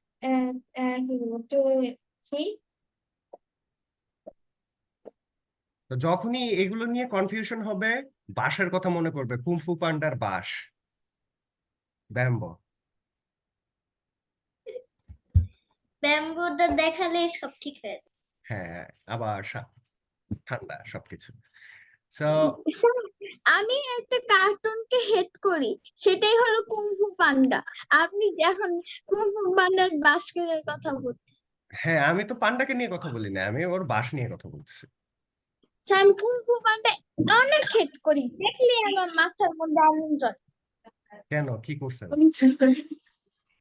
23? তো যখনই এগুলো নিয়ে কনফিউশন হবে, বাঁশের কথা মনে করবে, কুমফু পান্ডার বাঁশ, ব্যাম্বো। ব্যাম্বুটা দেখালে সব ঠিক হয়ে যায়। হ্যাঁ, আবার ঠান্ডা সবকিছু। সো স্যার, আমি একটা কার্টুনকে হেড করি, সেটাই হলো কুংফু পান্ডা। আপনি এখন কুংফু পান্ডার বাস্কেটের কথা বলতেছেন। হ্যাঁ, আমি তো পান্ডাকে নিয়ে কথা বলি না, আমি ওর বাঁশ নিয়ে কথা বলতেছি। স্যার, আমি কুংফু পান্ডা অনেক হেড করি, দেখলে আমার মাথার মধ্যে আগুন জ্বলে। কেন, কি করছেন?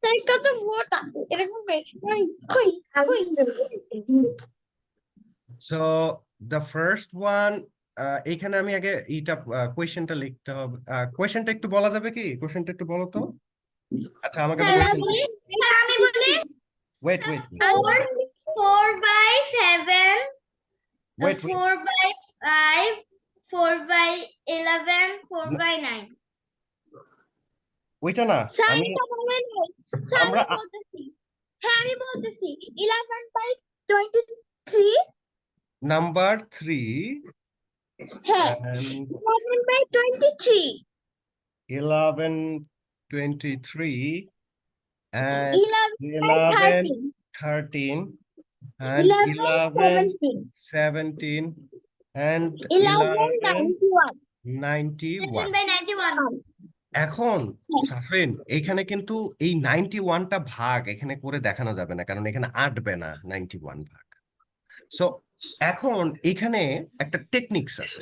তাই কত মোটা এরকম করে, কই কই কই। সো দ্য ফার্স্ট ওয়ান, এইখানে আমি আগে এইটা কোয়েশ্চেনটা লিখতে হবে। কোয়েশ্চেনটা একটু বলা যাবে কি? কোয়েশ্চেনটা একটু বলো তো। আচ্ছা, আমার কাছে স্যার কোয়েশ্চেন, আমি বলি ওয়েট 4/7, ওয়েট 4/5, 4/11, 4/9। ওইটা না, স্যার আমি এটা বলেন নাই। স্যার আমি আমরা বলতেছি, হ্যাঁ আমি বলতেছি 11/23। নাম্বার 3 হ্যাঁ, and 11/23, 11/23 and 11/13, 11/13 and 11/17, 11/17 and 11/91। 11/91। 11/91। এখন সাফরিন, এখানে কিন্তু এই 91টা ভাগ এখানে করে দেখানো যাবে না, কারণ এখানে আটবে না 91 ভাগ। সো এখন এখানে একটা টেকনিক্স আছে।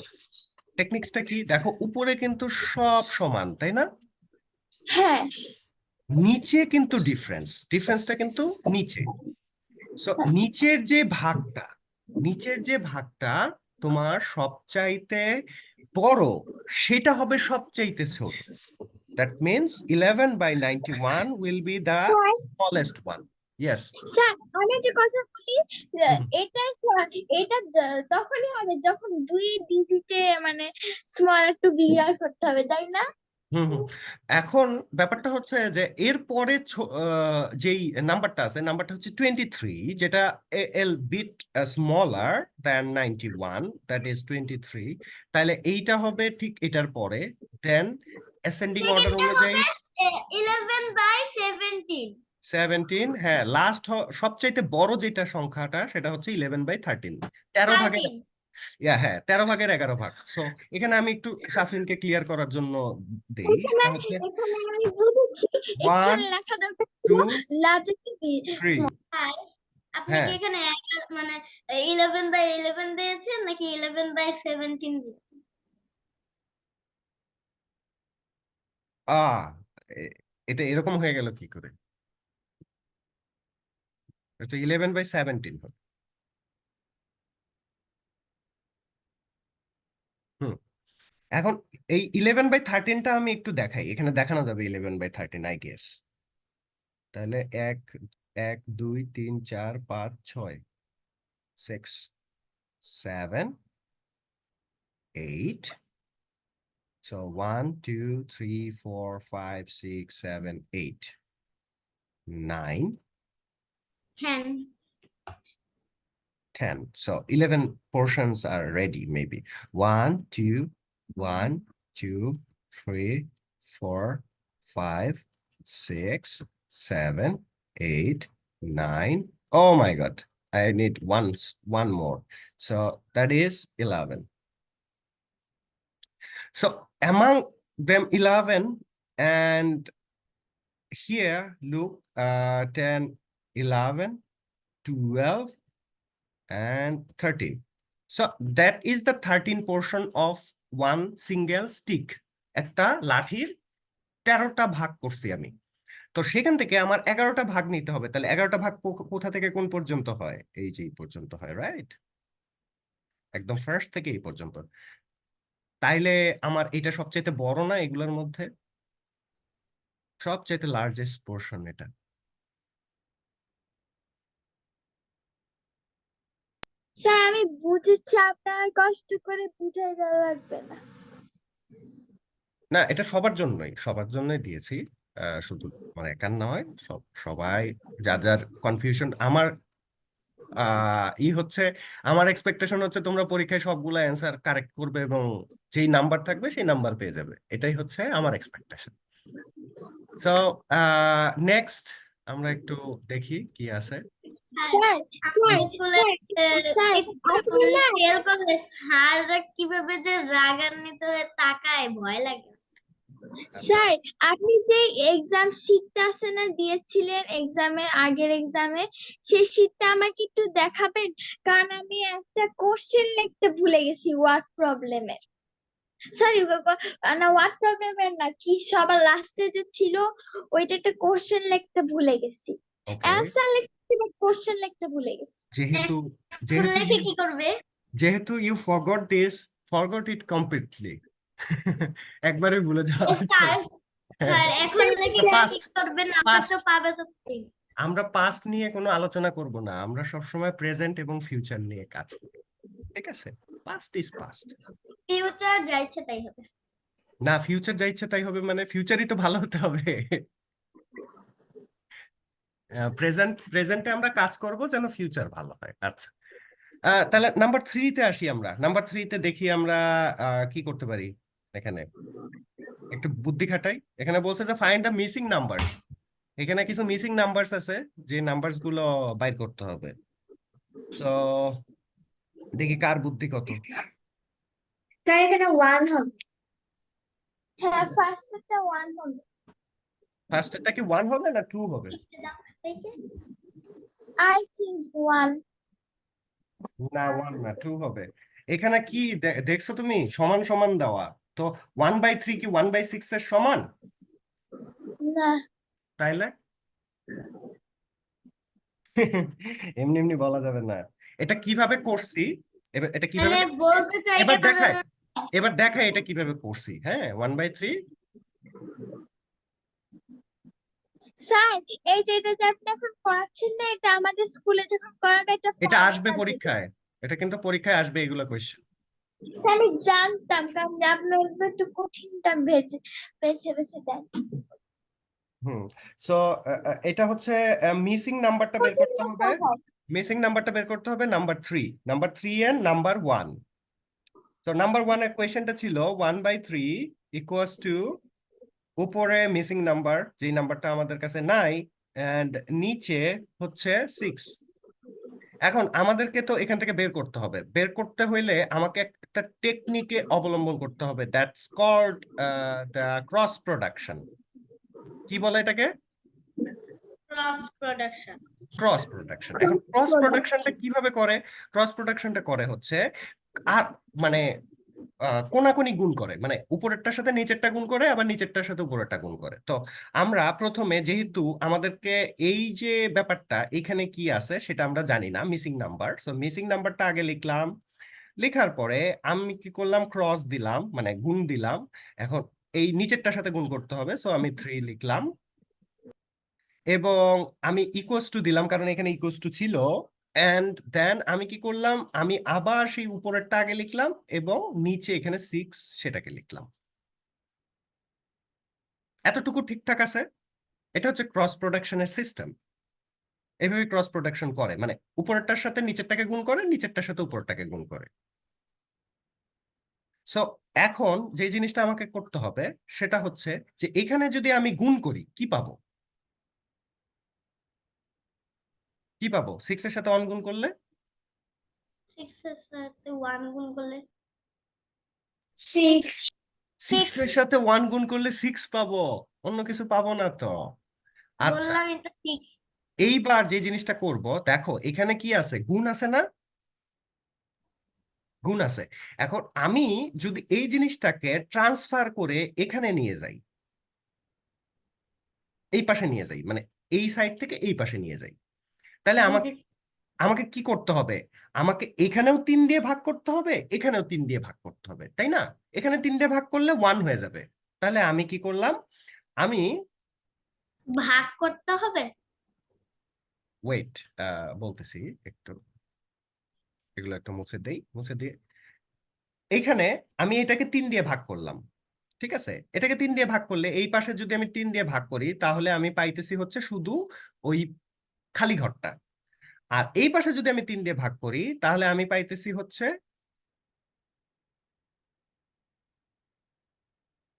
টেকনিক্সটা কি দেখো, উপরে কিন্তু সব সমান, তাই না? হ্যাঁ, নিচে কিন্তু ডিফারেন্সটা কিন্তু নিচে। সো নিচের যে ভাগটা তোমার সবচাইতে বড়, সেটা হবে সবচাইতে ছোট। That means 11/91 will be the sir smallest one. Yes. Sir আমি একটা কথা বলি, এটা এটা তখনই হবে যখন দুই ডিজিটে মানে স্মল একটু বিয়ার করতে হবে, তাই না? হুম হুম এখন ব্যাপারটা হচ্ছে যে এর পরে যেই নাম্বারটা আছে, নাম্বারটা হচ্ছে 23, যেটা এল bit smaller than 91, that is 23। তাহলে এইটা হবে ঠিক এটার পরে, দেন অ্যাসেন্ডিং অর্ডার সেকেন্ডটা অনুযায়ী হবে 11/17। 17। হ্যাঁ, লাস্ট সবচাইতে বড় যেটা সংখ্যাটা, সেটা হচ্ছে 11/13, 13 ভাগের। 13। হ্যাঁ, 13 ভাগের 11 ভাগ। সো এখানে আমি একটু সাফরিনকে ক্লিয়ার করার জন্য দেই, এখানে সেটা হচ্ছে এখানে আমি বুঝেছি, 1 এখানে লেখা দরকার 2 লার্জার টু 3। আর আপনি কি হ্যাঁ, এখানে মানে 11/11 দিয়েছেন নাকি 11/17 দিয়েছেন? আ এটা এরকম হয়ে গেল কি করে? এটা 11/17 হবে। এখন এই 11/13টা আমি একটু দেখাই, এখানে দেখানো যাবে 11/13 আই গেস। তাহলে 1 1 2 3 4 5 6 6 7 8 so 1 2 3 4 5 6 7 8 9 10 10 so 11 portions are ready maybe 1 2 1 2 3 4 5 6 7 8 9 oh my god I need one more so that is 11 so among them 11 and here look 10 11 12 and 13 so that is the 13 portion of one single stick একটা লাঠির 13টা ভাগ করছি আমি তো সেখান থেকে আমার 11টা ভাগ নিতে হবে তাহলে 11টা ভাগ কোথা থেকে কোন পর্যন্ত হয় এই যে এই পর্যন্ত হয় রাইট একদম ফার্স্ট থেকে এই পর্যন্ত তাইলে আমার এটা সবচেয়ে বড় না এগুলোর মধ্যে সবচেয়ে লার্জেস্ট পোর্শন এটা স্যার আমি বুঝেছি, আপনার আর কষ্ট করে বুঝাই দেওয়া লাগবে না। না এটা সবার জন্যই দিয়েছি শুধু মানে একার নয় সবাই যার যার কনফিউশন আমার হচ্ছে আমার এক্সপেকটেশন হচ্ছে তোমরা পরীক্ষায় সবগুলো অ্যান্সার কারেক্ট করবে এবং যেই নাম্বার থাকবে সেই নাম্বার পেয়ে যাবে এটাই হচ্ছে আমার এক্সপেকটেশন সো নেক্সট আমরা একটু দেখি কি আছে স্যার স্কুলে স্যার আপনি না ফেল করলে স্যাররা কিভাবে যে রাগান্বিত হয়ে তাকায় ভয় লাগে। স্যার আপনি যে এক্সাম শীটটা আছে না দিয়েছিলেন এক্সামের আগের এক্সামে, সেই শীটটা আমাকে একটু দেখাবেন, কারণ আমি একটা কোশ্চেন লিখতে ভুলে গেছি ওয়ার্ড প্রবলেমের। সরি না, ওয়ার্ড প্রবলেমের না, কি সবার লাস্টে যে ছিল ওইটা একটা কোশ্চেন লিখতে ভুলে গেছি, ওকে অ্যান্সার লিখতে বাট কোশ্চেন লিখতে ভুলে গেছি। যেহেতু লিখে কি করবে? যেহেতু ইউ ফরগট ইট কমপ্লিটলি একবারে ভুলে যাওয়া স্যার স্যার এখন লিখে কি Past, করবে? নাম্বার তো past. পাবে তো free। আমরা পাস্ট নিয়ে কোনো আলোচনা করব না আমরা সবসময় প্রেজেন্ট এবং ফিউচার নিয়ে কাজ করি ঠিক আছে পাস্ট ইজ পাস্ট ফিউচার যা ইচ্ছে তাই হবে। না ফিউচার যা ইচ্ছে তাই হবে মানে ফিউচারই তো ভালো হতে হবে প্রেজেন্টে আমরা কাজ করব যেন ফিউচার ভালো হয় আচ্ছা তাহলে নাম্বার 3 তে আসি আমরা নাম্বার 3 তে দেখি আমরা কি করতে পারি এখানে একটু বুদ্ধি খাটাই এখানে বলছে যে ফাইন্ড দ্য মিসিং নাম্বারস এখানে কিছু মিসিং নাম্বারস আছে যে নাম্বারস গুলো বাইর করতে হবে সো দেখি কার বুদ্ধি কত স্যার এখানে 1 হবে। হ্যাঁ ফার্স্টটা 1 হবে। ফার্স্টটা কি 1 হবে না 2 হবে আই থিংক 1। না 1 না 2 হবে এখানে কি দেখছো তুমি সমান সমান দেওয়া তো 1/3 কি 1/6 এর সমান না তাইলে এমনি এমনি বলা যাবে না এটা কিভাবে করছি এটা কিভাবে মানে বলতে চাই এবার এটা দেখায় এবার দেখায় এটা কিভাবে করছি হ্যাঁ 1/3 স্যার এই যে এটা যে আপনি এখন করাচ্ছেন না, এটা আমাদের স্কুলে যখন করাবে এটা এটা formula আসবে দিবে। পরীক্ষায় এটা কিন্তু পরীক্ষায় আসবে এগুলো কোশ্চেন স্যার আমি জানতাম, কারণ আপনার একটু কঠিনটা বেছে বেছে বেছে দেন। হুম সো এটা হচ্ছে মিসিং নাম্বারটা বের করতে হবে নাম্বার 3 এর নাম্বার 1 তো নাম্বার 1 এর কোয়েশ্চেনটা ছিল 1/3 ইকুয়ালস টু উপরে মিসিং নাম্বার যেই নাম্বারটা আমাদের কাছে নাই এন্ড নিচে হচ্ছে 6 এখন আমাদেরকে তো এখান থেকে বের করতে হবে বের করতে হইলে আমাকে একটা টেকনিকে অবলম্বন করতে হবে that's called the cross production কি বলে এটাকে ক্রস প্রোডাকশন। এখন ক্রস প্রোডাকশনটা কিভাবে করে ক্রস প্রোডাকশনটা করে হচ্ছে আর মানে কোনাকুনি গুণ করে মানে উপরেরটার সাথে নিচেরটা গুণ করে আবার নিচেরটার সাথে উপরেরটা গুণ করে তো আমরা প্রথমে যেহেতু আমাদেরকে এই যে ব্যাপারটা এখানে কি আছে সেটা আমরা জানি না মিসিং নাম্বার সো মিসিং নাম্বারটা আগে লিখলাম লেখার পরে আমি কি করলাম, ক্রস দিলাম, মানে গুণ দিলাম। এখন এই নিচেরটার সাথে গুণ করতে হবে, সো আমি 3 লিখলাম এবং আমি ইকুয়ালস টু দিলাম কারণ এখানে ইকুয়ালস টু ছিল। এন্ড দেন আমি কি করলাম, আমি আবার সেই উপরেরটা আগে লিখলাম এবং নিচে এখানে 6 সেটাকে লিখলাম। এতটুকু ঠিকঠাক আছে? এটা হচ্ছে ক্রস প্রোডাকশনের সিস্টেম। এভাবে ক্রস প্রোডাকশন করে, মানে উপরেরটার সাথে নিচেরটাকে গুণ করে, নিচেরটার সাথে উপরেরটাকে গুণ করে। সো এখন যে জিনিসটা আমাকে করতে হবে সেটা হচ্ছে যে এখানে যদি আমি গুণ করি কি পাবো? কি পাবো 6 এর সাথে 1 গুণ করলে? 6 এর সাথে 1 গুণ করলে 6 6 এর সাথে 1 গুণ করলে 6 পাবো, অন্য কিছু পাবো না তো। আচ্ছা, বললামই তো 6। এইবার যে জিনিসটা করব, দেখো এখানে কি আছে, গুণ আছে না? গুণ আছে। এখন আমি যদি এই জিনিসটাকে ট্রান্সফার করে এখানে নিয়ে যাই, এই পাশে নিয়ে যাই, মানে এই সাইড থেকে এই পাশে নিয়ে যাই, তাহলে আমাকে আমাকে কি করতে হবে? আমাকে এখানেও 3 দিয়ে ভাগ করতে হবে, এখানেও 3 দিয়ে ভাগ করতে হবে, তাই না? এখানে 3 দিয়ে ভাগ করলে 1 হয়ে যাবে। তাহলে আমি কি করলাম, আমি ভাগ করতে হবে। ওয়েট বলতেছি একটু, এগুলো একটু মুছে দেই, মুছে দিয়ে এখানে আমি এটাকে 3 দিয়ে ভাগ করলাম। ঠিক আছে, এটাকে 3 দিয়ে ভাগ করলে এই পাশে যদি আমি 3 দিয়ে ভাগ করি তাহলে আমি পাইতেছি হচ্ছে শুধু ওই খালি ঘরটা। আর এই পাশে যদি আমি 3 দিয়ে ভাগ করি তাহলে আমি পাইতেছি হচ্ছে,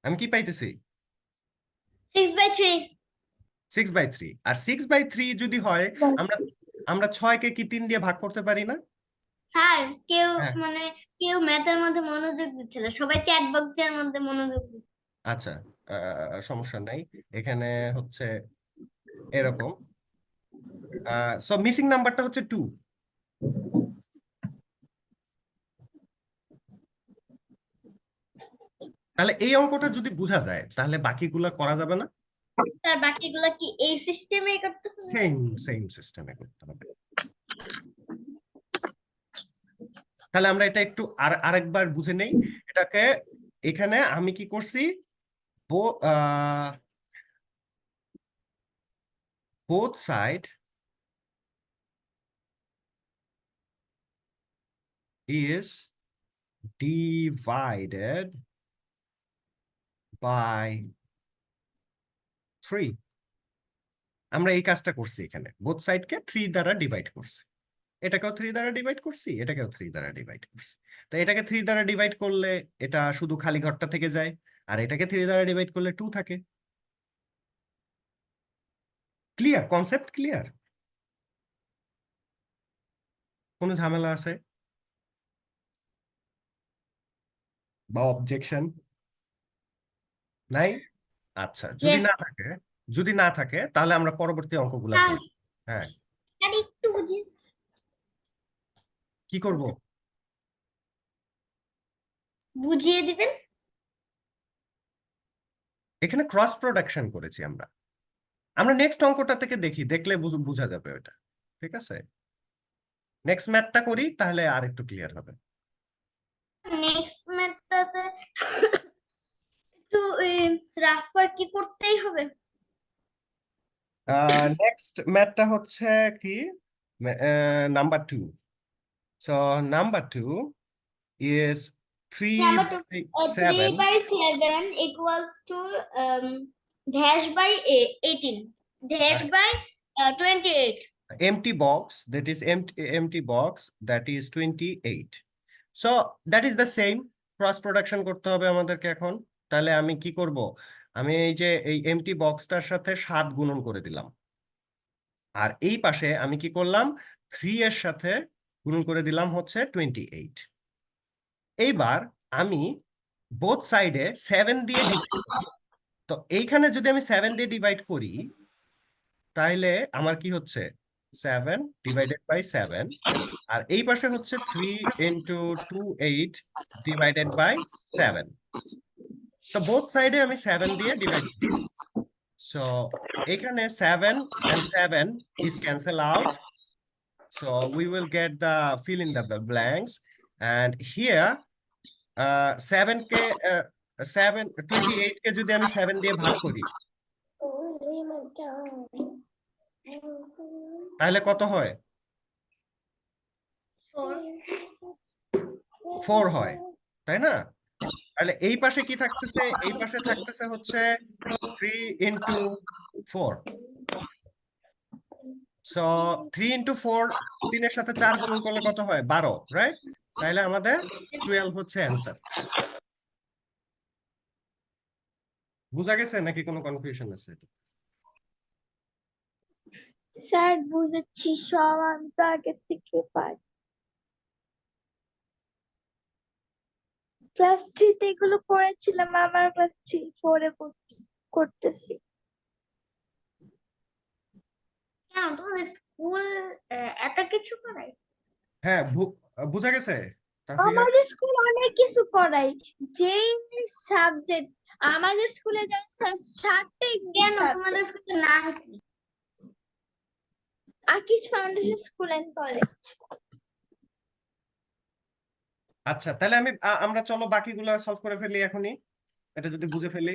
আমি কি পাইতেছি? 6/3। 6/3। আর 6/3 যদি হয়, আমরা আমরা 6 কে কি 3 দিয়ে ভাগ করতে পারি না? স্যার কেউ হ্যাঁ, মানে কেউ ম্যাথের মধ্যে মনোযোগ দিচ্ছে না, সবাই চ্যাট বক্সের মধ্যে মনোযোগ দিচ্ছে। আচ্ছা, সমস্যা নাই। এখানে হচ্ছে এরকম, সো মিসিং নাম্বারটা হচ্ছে 2। তাহলে এই অঙ্কটা যদি বোঝা যায় তাহলে বাকিগুলা করা যাবে না? স্যার বাকিগুলো কি এই সিস্টেমে করতে হবে? সেম সেম সিস্টেমে করতে হবে। তাহলে আমরা এটা একটু আরেকবার বুঝে নেই এটাকে। এখানে আমি কি করছি, both side is divided by 3। আমরা এই কাজটা করছি, এখানে বোথ সাইডকে 3 দ্বারা ডিভাইড করছি, এটাকেও 3 দ্বারা ডিভাইড করছি, এটাকেও 3 দ্বারা ডিভাইড করছি। তো এটাকে 3 দ্বারা ডিভাইড করলে এটা শুধু খালি ঘরটা থেকে যায়, আর এটাকে 3 দ্বারা ডিভাইড করলে 2 থাকে। ক্লিয়ার? Concept clear? কোনো ঝামেলা আছে বা অবজেকশন নাই? আচ্ছা, যদি Yes, না থাকে, যদি না থাকে তাহলে আমরা পরবর্তী অঙ্কগুলা স্যার। করব। হ্যাঁ, স্যার একটু বুঝিয়ে কি করব? বুঝিয়ে দিবেন। এখানে ক্রস প্রোডাকশন করেছি আমরা। আমরা নেক্সট অঙ্কটা থেকে দেখি, দেখলে বোঝা যাবে ওটা। ঠিক আছে, নেক্সট ম্যাথটা করি তাহলে আর একটু ক্লিয়ার হবে। নেক্সট ম্যাথটাতে একটু রাফার কি করতেই হবে। নেক্সট ম্যাথটা হচ্ছে কি, number 2। So number 2 is 3 Number 2, by 3 7 by 7 equals to dash by 18 dash by 28. empty box, that is empty box, that is 28. So that is the same, cross production করতে হবে আমাদেরকে এখন। তাহলে আমি কি করব, আমি এই যে এই এমটি বক্সটার সাথে 7 গুণন করে দিলাম, আর এই পাশে আমি কি করলাম, 3 এর সাথে গুণন করে দিলাম হচ্ছে 28। এইবার আমি বোথ সাইডে 7 দিয়ে ডিভাইড করব। তো এইখানে যদি আমি 7 দিয়ে ডিভাইড করি তাহলে আমার কি হচ্ছে, 7 ডিভাইডেড বাই 7, আর এই পাশে হচ্ছে 3 ইন্টু 28 ডিভাইডেড বাই 7। তো বোথ সাইডে আমি 7 দিয়ে ডিভাইড করছি। সো এখানে 7 and 7 is cancel out, so we will get the fill in the blanks. and here 7 কে 28 কে যদি আমি 7 দিয়ে ভাগ করি তাহলে কত হয়? 4 হয়, তাই না? তাহলে এই পাশে কি থাকতেছে? এই পাশে থাকতেছে হচ্ছে 3 into 4. সো 3 into 4, 3 এর সাথে 4 গুণন করলে কত হয়? 12, রাইট? তাহলে আমাদের 12 হচ্ছে অ্যান্সার। বুঝা গেছে নাকি কোনো কনফিউশন আছে? স্যার বুঝেছি, সব আমি তো আগে থেকে পারি। ক্লাস 3 তে এগুলো করেছিলাম, আমার ক্লাস 4 এ করতেছি। কেন তোমাদের স্কুল এত কিছু করায়? হ্যাঁ, বুঝা গেছে তাফিয়া? আমাদের স্কুল অনেক কিছু করাই, যে ইংলিশ সাবজেক্ট আমাদের স্কুলে যেমন 7টা ইংলিশ কেন সাবজেক্ট। তোমাদের স্কুলের নাম কি? Akij foundation school and college. আচ্ছা, তাহলে আমরা চলো বাকিগুলো সলভ করে ফেলি এখনই, এটা যদি বুঝে ফেলি।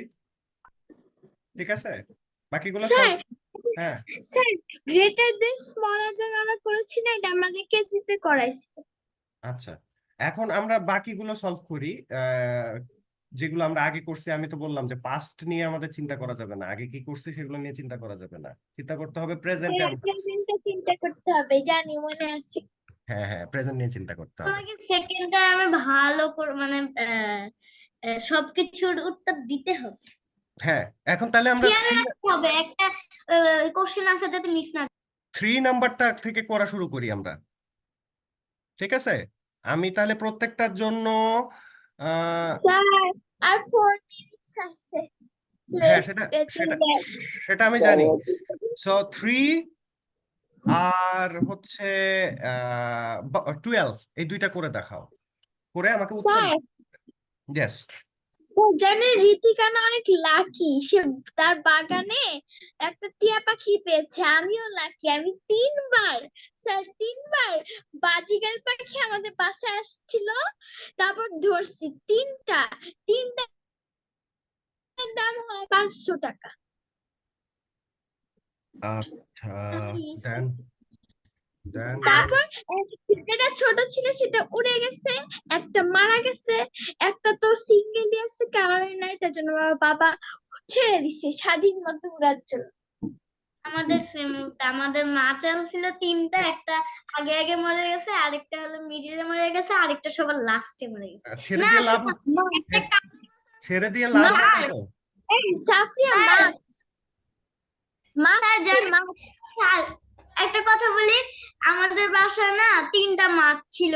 ঠিক আছে, বাকিগুলো স্যার সলভ। হ্যাঁ, স্যার গ্রেটার দেন স্মলার দেন আমরা করেছি না, এটা আমাদের কেজিতে করাইছে। আচ্ছা, এখন আমরা বাকিগুলো সলভ করি। যেগুলো আমরা আগে করছি, আমি তো বললাম যে পাস্ট নিয়ে আমাদের চিন্তা করা যাবে না, আগে কি করছি সেগুলো নিয়ে চিন্তা করা যাবে না, চিন্তা করতে হবে প্রেজেন্টে আমরা। প্রেজেন্টে চিন্তা করতে হবে, জানি, মনে আছে। হ্যাঁ হ্যাঁ, প্রেজেন্ট নিয়ে চিন্তা করতে হবে। তোমাকে সেকেন্ড টাইমে ভালো করে মানে সবকিছুর উত্তর দিতে হবে। হ্যাঁ, এখন তাহলে আমরা খেয়াল রাখতে হবে একটা কোশ্চেন আছে যাতে মিস না। 3 নাম্বারটা থেকে করা শুরু করি আমরা। ঠিক আছে, আমি তাহলে প্রত্যেকটার জন্য স্যার আর 4 মিনিটস আছে। হ্যাঁ, সেটা সেটা সেটা আমি জানি। সো 3 আর হচ্ছে 12, এই দুইটা করে দেখাও, করে আমাকে উত্তর। Sir yes. জানেন ঋতিকা না অনেক লাকি, সে তার বাগানে একটা টিয়া পাখি পেয়েছে। আমিও লাকি, আমি 3বার, স্যার 3বার বাজিগার পাখি আমাদের বাসায় আসছিল, তারপর ধরছি 3টার দাম হয় 500 টাকা। আচ্ছা, দেন দেন তারপর যেটা ছোট ছিল সেটা উড়ে গেছে, একটা মারা গেছে, একটা তো সিঙ্গেলই আছে, কারণ নাই, তার জন্য বাবা ছেড়ে দিছে স্বাধীন মতো উড়ার জন্য। আমাদের আমাদের মাছ ছিল 3টা, একটা আগে আগে মরে গেছে, আরেকটা হলো মিডিলে মরে গেছে, আরেকটা সবার লাস্টে মরে গেছে। ছেড়ে না দিয়ে লাভ, একটা ছেড়ে দিয়ে লাভ হবে না তো। এই সাফিয়া, মাছ মাছ স্যার কি জানেন, মাছ? স্যার একটা কথা বলি, আমাদের বাসায় না 3টা মাছ ছিল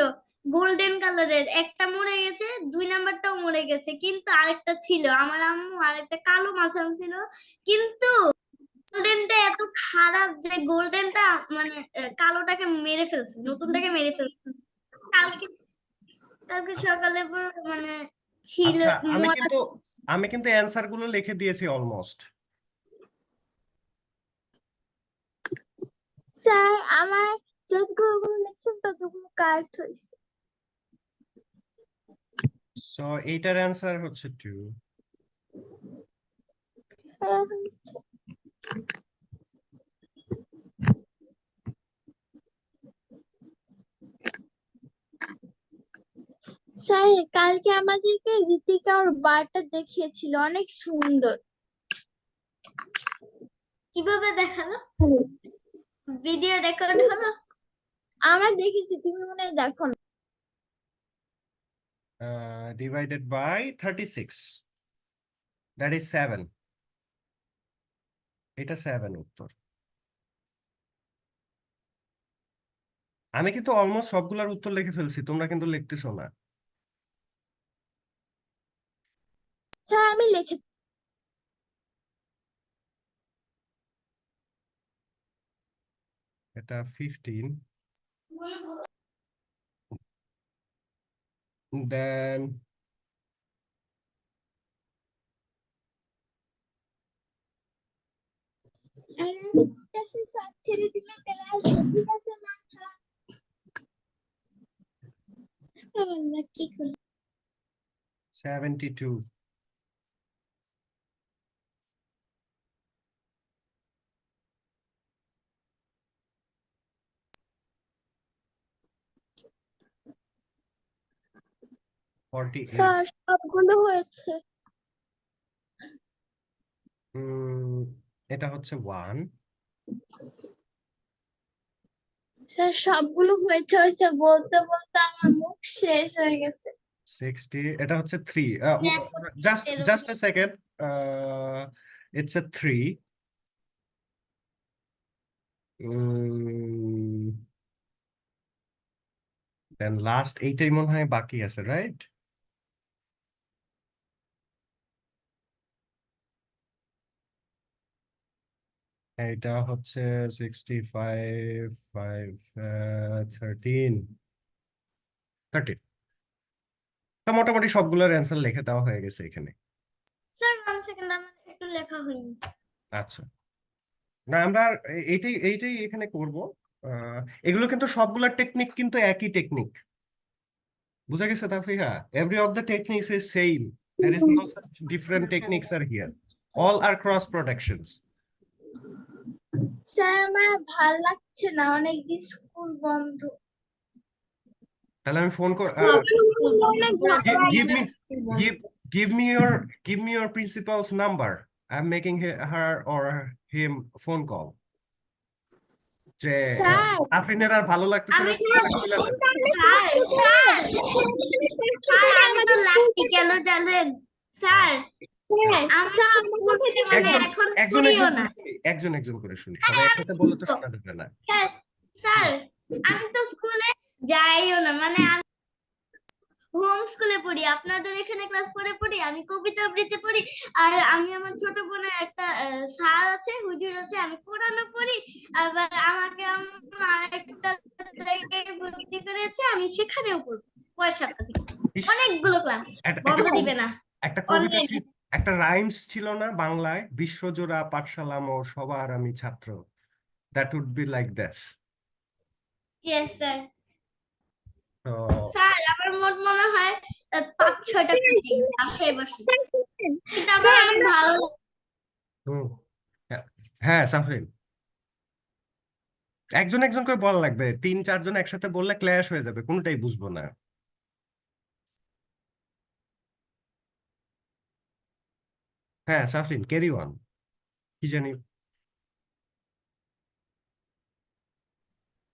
গোল্ডেন কালারের, একটা মরে গেছে, 2 নাম্বারটাও মরে গেছে, কিন্তু আরেকটা ছিল, আমার আম্মু আরেকটা কালো মাছ আনছিল, কিন্তু গোল্ডেনটা এত খারাপ যে গোল্ডেনটা মানে কালোটাকে মেরে ফেলছে, নতুনটাকে মেরে ফেলছে। কালকে কালকে সকালে মানে ছিল আচ্ছা, মরা। আমি কিন্তু অ্যান্সার গুলো লিখে দিয়েছি অলমোস্ট। স্যার আমার যতগুলো লিখছেন ততগুলো কারেক্ট হয়েছে। সো এইটার অ্যান্সার হচ্ছে 2। স্যার কালকে আমাদেরকে ঋতিকা ওর বারটা দেখিয়েছিল, অনেক সুন্দর। কিভাবে দেখালো? ভিডিও রেকর্ড হলো? আমরা দেখেছি, তুমি মনে হয় দেখো না। Divided by 36, that is 7। এটা 7 উত্তর। আমি কিন্তু অলমোস্ট সবগুলোর উত্তর লিখে ফেলছি, তোমরা কিন্তু লিখতেছো না। স্যার আমি লিখে এটা 15, দেন স্যার ছেড়ে দিলে তাহলে আর ঠিক আছে না? আমরা কি করি 72. স্যার সবগুলো হয়েছে এটা হচ্ছে 1. স্যার সবগুলো হয়েছে হয়েছে বলতে বলতে আমার মুখ শেষ হয়ে গেছে 60. এটা হচ্ছে 3. দেখো, Just এরকম। a second. It's a 3. Then last 8 মনে হয় বাকি আছে, রাইট? এটা হচ্ছে 65, 13. তো মোটামুটি সবগুলোর অ্যান্সার লিখে দেওয়া হয়ে গেছে এখানে। স্যার 1 সেকেন্ড, আমার একটু লেখা হয়নি। আচ্ছা, না আমরা এইটাই এখানে করব। এগুলো কিন্তু সবগুলা টেকনিক কিন্তু একই টেকনিক, বুঝা গেছে তাফরিহা? Every of the techniques is same, there is no such different techniques are here, all are cross productions. Sir আমার ভাল লাগছে না অনেকদিন স্কুল বন্ধ তাহলে আমি ফোন কর অনেক give me your principal's number. I'm making her or him phone call. যে স্যার আফরিনের আর ভালো লাগতেছে না, আমি স্কুলে খুলে দেন। স্যার স্যার স্যার আমি তো লাগছি কেন জানেন স্যার? আমি তো স্কুলে মানে এখন পড়িও না। একজন করে শুনি, সবাই একসাথে বললে তো শোনা যাবে না। স্যার স্যার আমি তো স্কুলে যাইও না, মানে আমি হোম স্কুলে পড়ি, আপনাদের এখানে ক্লাস করে পড়ি, আমি কবিতা আবৃত্তি পড়ি। আর আমি আমার ছোট বোনের একটা স্যার আছে, হুজুর আছে, আমি কোরআনও পড়ি। আবার আমাকে আরেকটা জায়গায় ভর্তি করেছে, আমি সেখানেও পড়বো পয়সাটা থেকে। ইস, অনেকগুলো ক্লাস বন্ধ দিবে না। একটা কবিতা অনলাইন ছিল, একটা রাইমস ছিল না বাংলায়, বিশ্বজোড়া পাঠশালা মোর সবার আমি ছাত্র, that would be like this. Yes sir. তো স্যার আমার মোট মনে হয় 5-6টা কোচিং বাসায় বসে, কিন্তু আমার অনেক ভালো লাগে। হুম, হ্যাঁ সাফরিন, একজন করে বলা লাগবে, 3-4 জন একসাথে বললে ক্ল্যাশ হয়ে যাবে, কোনোটাই বুঝবো না। হ্যাঁ সাফরিন, ক্যারি অন। কি জানি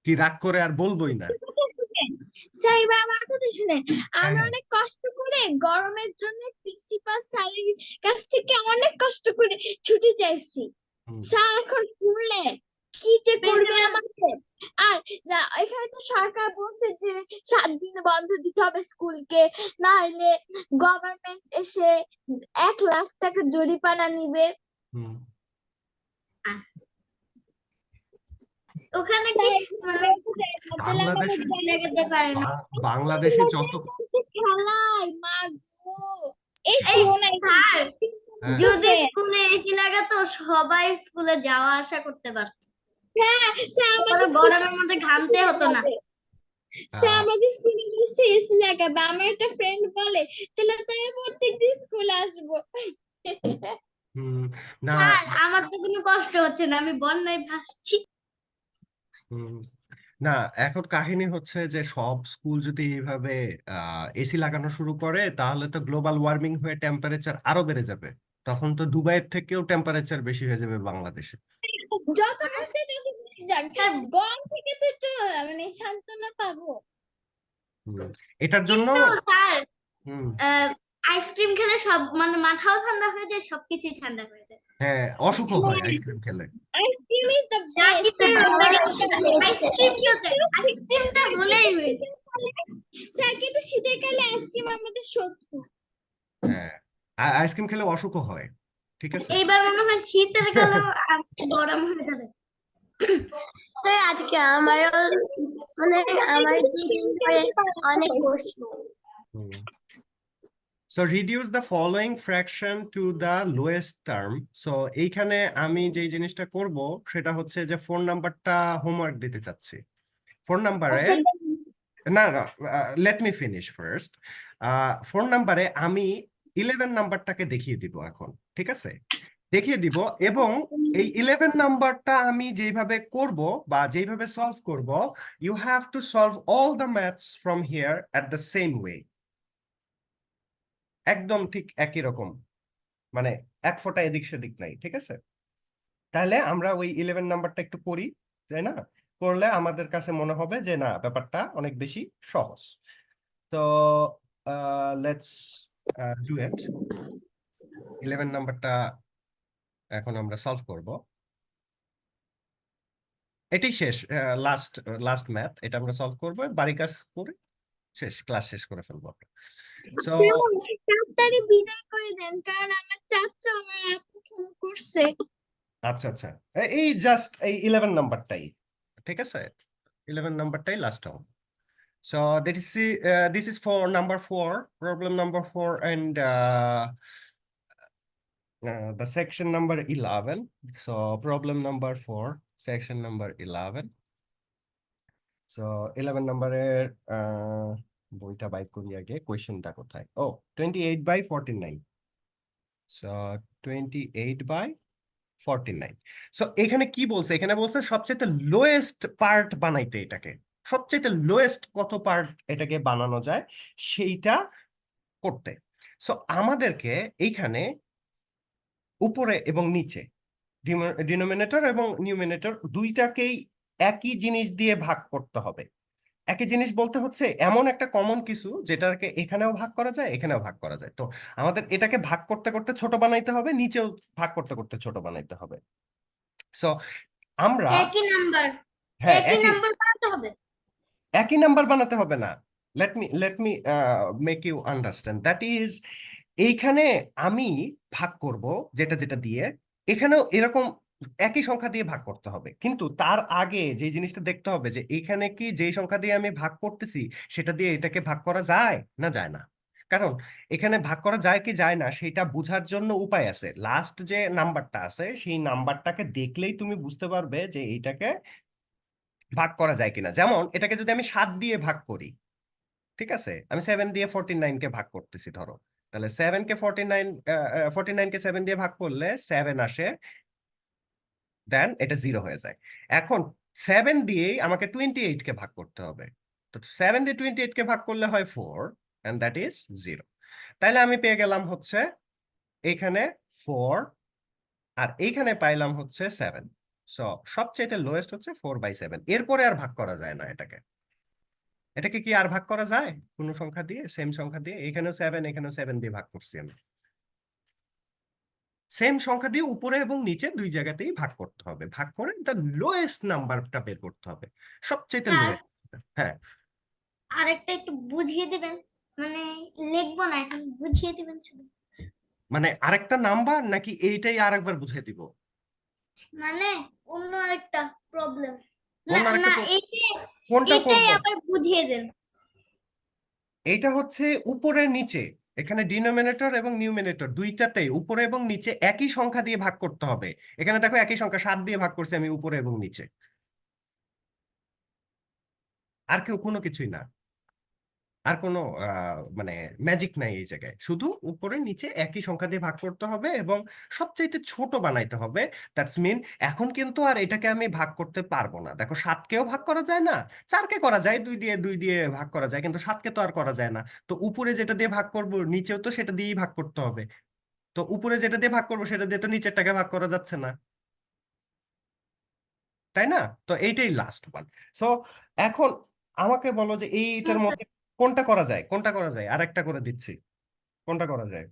কি রাগ করে আর বলবোই না। স্যার এবার আমার কথা শুনে আমরা হ্যাঁ। অনেক কষ্ট করে গরমের জন্য প্রিন্সিপাল স্যারের কাছ থেকে অনেক কষ্ট করে ছুটি চাইছি। হুম। স্যার এখন শুনলে কি যে করবে আমাদের। আর এখানে তো সরকার বলছে যে 7 দিন বন্ধ দিতে হবে স্কুলকে, না হলে গভর্নমেন্ট এসে 1 লাখ টাকা জরিমানা নিবে। হুম। ওখানে কি মানে বাংলাদেশে লাগাতে পারে না। বাংলাদেশে যত খেলায় মাগো এই স্যার হ্যাঁ। যদি স্কুলে এসি লাগাতো সবাই স্কুলে যাওয়া আসা করতে পারতো, হ্যাঁ স্যার কোনো গরমের মধ্যে ঘামতে হতো না। স্যার আমাদের স্কুলে এসি লাগাবে। আমার একটা ফ্রেন্ড বলে তাহলে তো আমি প্রত্যেকদিন স্কুলে আসবো। না স্যার আমার তো কোনো কষ্ট হচ্ছে না, আমি বন্যায় ভাসছি। না, এখন কাহিনী হচ্ছে যে সব স্কুল যদি এইভাবে এসি লাগানো শুরু করে তাহলে তো গ্লোবাল ওয়ার্মিং হয়ে টেম্পারেচার আরো বেড়ে যাবে, তখন তো দুবাইয়ের থেকেও টেম্পারেচার বেশি হয়ে যাবে বাংলাদেশে। যত মধ্যে যাক গরম থেকে তো একটু মানে সান্ত্বনা পাবো। এটার জন্য কিন্তু স্যার হুম আইসক্রিম খেলে সব মানে মাথাও ঠান্ডা হয়ে যায়, সবকিছুই ঠান্ডা হয়ে যায়। হ্যাঁ, অসুখও হয় আইসক্রিম খেলে। আইসক্রিম ইজ দ্য যা কিছু বেস্ট। আইসক্রিমটা হলেই হয়েছে। স্যার কিন্তু শীতের কালে আইসক্রিম আমাদের শত্রু। হ্যাঁ, আইসক্রিম খেলে অসুখও হয়, ঠিক আছে। এইবার মনে হয় শীতের কালে গরম হয়ে যাবে। আজকে আমারও মানে আমার অনেক প্রশ্ন। So reduce the following fraction to the lowest term. So এইখানে আমি যে জিনিসটা করব সেটা হচ্ছে যে 4 নাম্বারটা হোমওয়ার্ক দিতে চাচ্ছি। 4 নাম্বারে না না, লেট মি ফিনিশ ফার্স্ট। 4 নাম্বারে আমি 11 নাম্বারটাকে দেখিয়ে দিব এখন, ঠিক আছে? দেখিয়ে দিব, এবং এই 11 নাম্বারটা আমি যেভাবে করব বা যেভাবে সলভ করব, you have to solve all the maths from here at the same way, একদম ঠিক একই রকম, মানে এক ফোঁটা এদিক সেদিক নাই, ঠিক আছে? তাহলে আমরা ওই 11 নাম্বারটা একটু করি, তাই না? করলে আমাদের কাছে মনে হবে যে না, ব্যাপারটা অনেক বেশি সহজ। তো লেটস ডু ইট। 11 নাম্বারটা এখন আমরা সলভ করব। এটাই শেষ, লাস্ট লাস্ট ম্যাথ, এটা আমরা সলভ করব, বাড়ি কাজ করে শেষ, ক্লাস শেষ করে ফেলবো আমরা। সো তাড়াতাড়ি বিদায় করে দেন, কারণ আমার চাচু আমার আপু ফোন করছে। আচ্ছা আচ্ছা, এই জাস্ট এই 11 নাম্বারটাই, ঠিক আছে? 11 নাম্বারটাই লাস্ট হবে। So this is for number 4, problem number 4, and the section number 11. So problem number 4, section number 11. So 11 নম্বরের বইটা বাইক করি আগে, কোয়েশ্চেনটা কোথায়? ও 28/49. So 28/49. সো এখানে কি বলছে? এখানে বলছে সবচেয়ে লোয়েস্ট পার্ট বানাইতে, এটাকে সবচেয়ে লোয়েস্ট কত পার্ট এটাকে বানানো যায় সেইটা করতে। সো আমাদেরকে এইখানে উপরে এবং নিচে, ডিনোমিনেটর এবং নিউমিনেটর দুইটাকেই একই জিনিস দিয়ে ভাগ করতে হবে। একই জিনিস বলতে হচ্ছে এমন একটা কমন কিছু যেটাকে এখানেও ভাগ করা যায়, এখানেও ভাগ করা যায়। তো আমাদের এটাকে ভাগ করতে করতে ছোট বানাইতে হবে, নিচেও ভাগ করতে করতে ছোট বানাইতে হবে। সো আমরা একই নাম্বার হ্যাঁ একই নাম্বার বানাতে হবে। একই নাম্বার বানাতে হবে না। Let me make you understand, that is, এইখানে আমি ভাগ করব যেটা যেটা দিয়ে, এখানেও এরকম একই সংখ্যা দিয়ে ভাগ করতে হবে, কিন্তু তার আগে যে জিনিসটা দেখতে হবে যে এখানে কি যেই সংখ্যা দিয়ে আমি ভাগ করতেছি সেটা দিয়ে এটাকে ভাগ করা যায় না যায় না। কারণ এখানে ভাগ করা যায় কি যায় না সেটা বোঝার জন্য উপায় আছে। লাস্ট যে নাম্বারটা আছে সেই নাম্বারটাকে দেখলেই তুমি বুঝতে পারবে যে এইটাকে ভাগ করা যায় কিনা। যেমন এটাকে যদি আমি 7 দিয়ে ভাগ করি, ঠিক আছে, আমি 7 দিয়ে 49 কে ভাগ করতেছি ধরো, তাহলে 7 কে 49, 49 কে 7 দিয়ে ভাগ করলে 7 আসে, দেন এটা 0 হয়ে যায়। এখন 7 দিয়েই আমাকে 28 কে ভাগ করতে হবে, তো 7 দিয়ে 28 কে ভাগ করলে হয় 4, এন্ড দ্যাট ইজ 0। তাহলে আমি পেয়ে গেলাম হচ্ছে এখানে 4, আর এইখানে পাইলাম হচ্ছে 7। সো সবচেয়ে লোয়েস্ট হচ্ছে 4/7, এরপরে আর ভাগ করা যায় না এটাকে। এটাকে কি আর ভাগ করা যায় কোন সংখ্যা দিয়ে? সেম সংখ্যা দিয়ে, এখানেও 7, এখানেও 7 দিয়ে ভাগ করছি আমি। সেম সংখ্যা দিয়ে উপরে এবং নিচে দুই জায়গাতেই ভাগ করতে হবে, ভাগ করে দ্য লোয়েস্ট নাম্বারটা বের করতে হবে, সবচেয়ে স্যার, লোয়েস্ট। হ্যাঁ, আরেকটা একটু বুঝিয়ে দিবেন, মানে লিখবো না, এখন বুঝিয়ে দিবেন শুধু। মানে আরেকটা নাম্বার নাকি এইটাই আরেকবার বুঝিয়ে দিব? মানে অন্য আরেকটা প্রবলেম, না অন্য আরেকটা না এইটাই কোনটা এটাই করব? আবার বুঝিয়ে দেন। এইটা হচ্ছে উপরে নিচে, এখানে ডিনোমিনেটর এবং নিউমিনেটর দুইটাতেই উপরে এবং নিচে একই সংখ্যা দিয়ে ভাগ করতে হবে। এখানে দেখো একই সংখ্যা 7 দিয়ে ভাগ করছি আমি উপরে এবং নিচে, আর কেউ কোনো কিছুই না, আর কোনো মানে ম্যাজিক নাই এই জায়গায়, শুধু উপরে নিচে একই সংখ্যা দিয়ে ভাগ করতে হবে এবং সবচাইতে ছোট বানাইতে হবে। দ্যাটস মিন এখন কিন্তু আর এটাকে আমি ভাগ করতে পারবো না। দেখো 7কেও ভাগ করা যায় না, 4কে করা যায়, 2 দিয়ে ভাগ করা যায়, কিন্তু 7কে তো আর করা যায় না। তো উপরে যেটা দিয়ে ভাগ করব নিচেও তো সেটা দিয়েই ভাগ করতে হবে। তো উপরে যেটা দিয়ে ভাগ করবো সেটা দিয়ে তো নিচেরটাকে ভাগ করা যাচ্ছে না, তাই না? তো এইটাই লাস্ট ওয়ান। সো এখন আমাকে বলো যে এইটার মধ্যে কোনটা করা যায়, কোনটা করা যায়, আরেকটা করে দিচ্ছি, কোনটা করা যায়?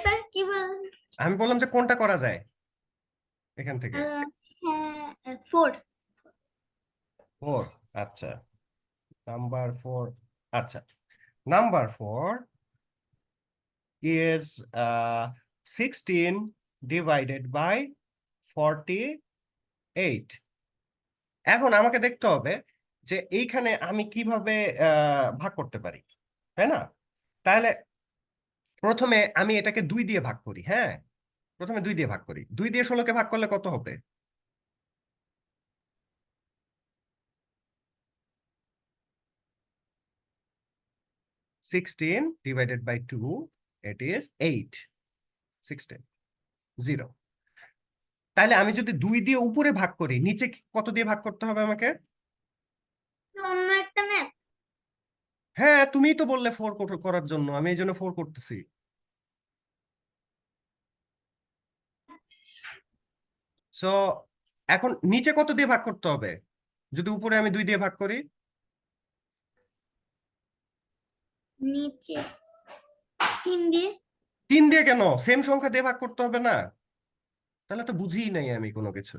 স্যার কি বলেন? আমি বললাম যে কোনটা করা যায় এখান থেকে। 4। 4, আচ্ছা, নাম্বার 4, আচ্ছা, নাম্বার 4 is 16 divided by 48। এখন আমাকে দেখতে হবে যে এইখানে আমি কিভাবে ভাগ করতে পারি, তাই না? তাহলে প্রথমে আমি এটাকে 2 দিয়ে ভাগ করি। হ্যাঁ, প্রথমে 2 দিয়ে ভাগ করি। 2 দিয়ে 16কে ভাগ করলে কত হবে? 16 divided by 2, it is 8. 16, 0. তাহলে আমি যদি 2 দিয়ে উপরে ভাগ করি, নিচে কত দিয়ে ভাগ করতে হবে আমাকে? অন্য একটা ম্যাথ। হ্যাঁ, তুমিই তো বললে 4 করার জন্য, আমি এই জন্য 4 করতেছি। সো এখন নিচে কত দিয়ে ভাগ করতে হবে যদি উপরে আমি 2 দিয়ে ভাগ করি? নিচে 3 দিয়ে। 3 দিয়ে কেন? সেম সংখ্যা দিয়ে ভাগ করতে হবে না? তাহলে তো বুঝিই নাই আমি কোনো কিছু।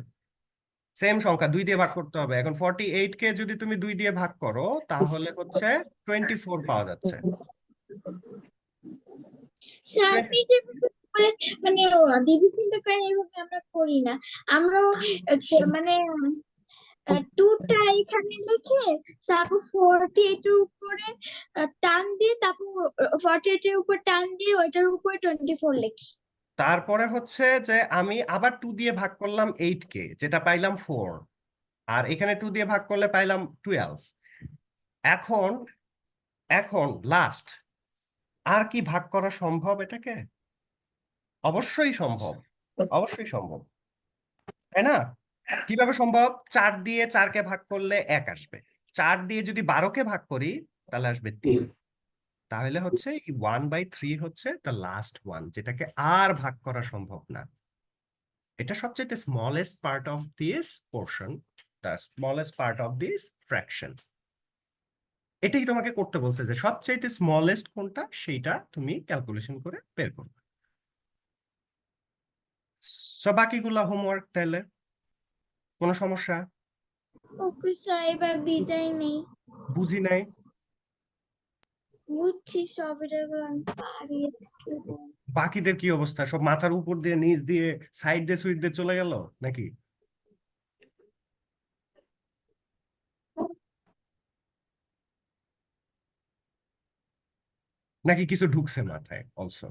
সেম সংখ্যা 2 দিয়ে ভাগ করতে হবে। এখন 48 কে যদি তুমি 2 দিয়ে ভাগ করো তাহলে হচ্ছে 24 পাওয়া যাচ্ছে। স্যার আপনি যে করে মানে ডিভিশনটা করে এইভাবে আমরা করি না, আমরাও মানে 2টা এখানে লিখে তারপর 48 এর উপরে টান দিয়ে তারপর 48 এর উপর টান দিয়ে ওইটার উপরে 24 লিখি। তারপরে হচ্ছে যে আমি আবার 2 দিয়ে ভাগ করলাম 8 কে, যেটা পাইলাম 4, আর এখানে 2 দিয়ে ভাগ করলে পাইলাম 12। এখন এখন লাস্ট, আর কি ভাগ করা সম্ভব এটাকে? অবশ্যই সম্ভব, অবশ্যই সম্ভব, তাই না? কিভাবে সম্ভব? 4 দিয়ে 4 কে ভাগ করলে 1 আসবে। 4 দিয়ে যদি 12 কে ভাগ করি তাহলে আসবে 3। তাহলে হচ্ছে 1/3 হচ্ছে দ্য লাস্ট ওয়ান, যেটাকে আর ভাগ করা সম্ভব না। এটা সবচেয়ে smallest part of this portion, the smallest part of this fraction. এটাই তোমাকে করতে বলছে যে সবচেয়ে স্মলেস্ট কোনটা সেইটা তুমি ক্যালকুলেশন করে বের করবে। সো বাকিগুলা হোমওয়ার্ক। তাহলে কোনো সমস্যা? ওকে স্যার এবার বিদায় নেই। বুঝি নাই। বুঝছি সব এগুলো আমি পারি। বাকিদের কি অবস্থা? সব মাথার উপর দিয়ে, নিচ দিয়ে, সাইড দিয়ে, সুইড দিয়ে চলে গেল নাকি? নাকি কিছু ঢুকছে মাথায় অলসো?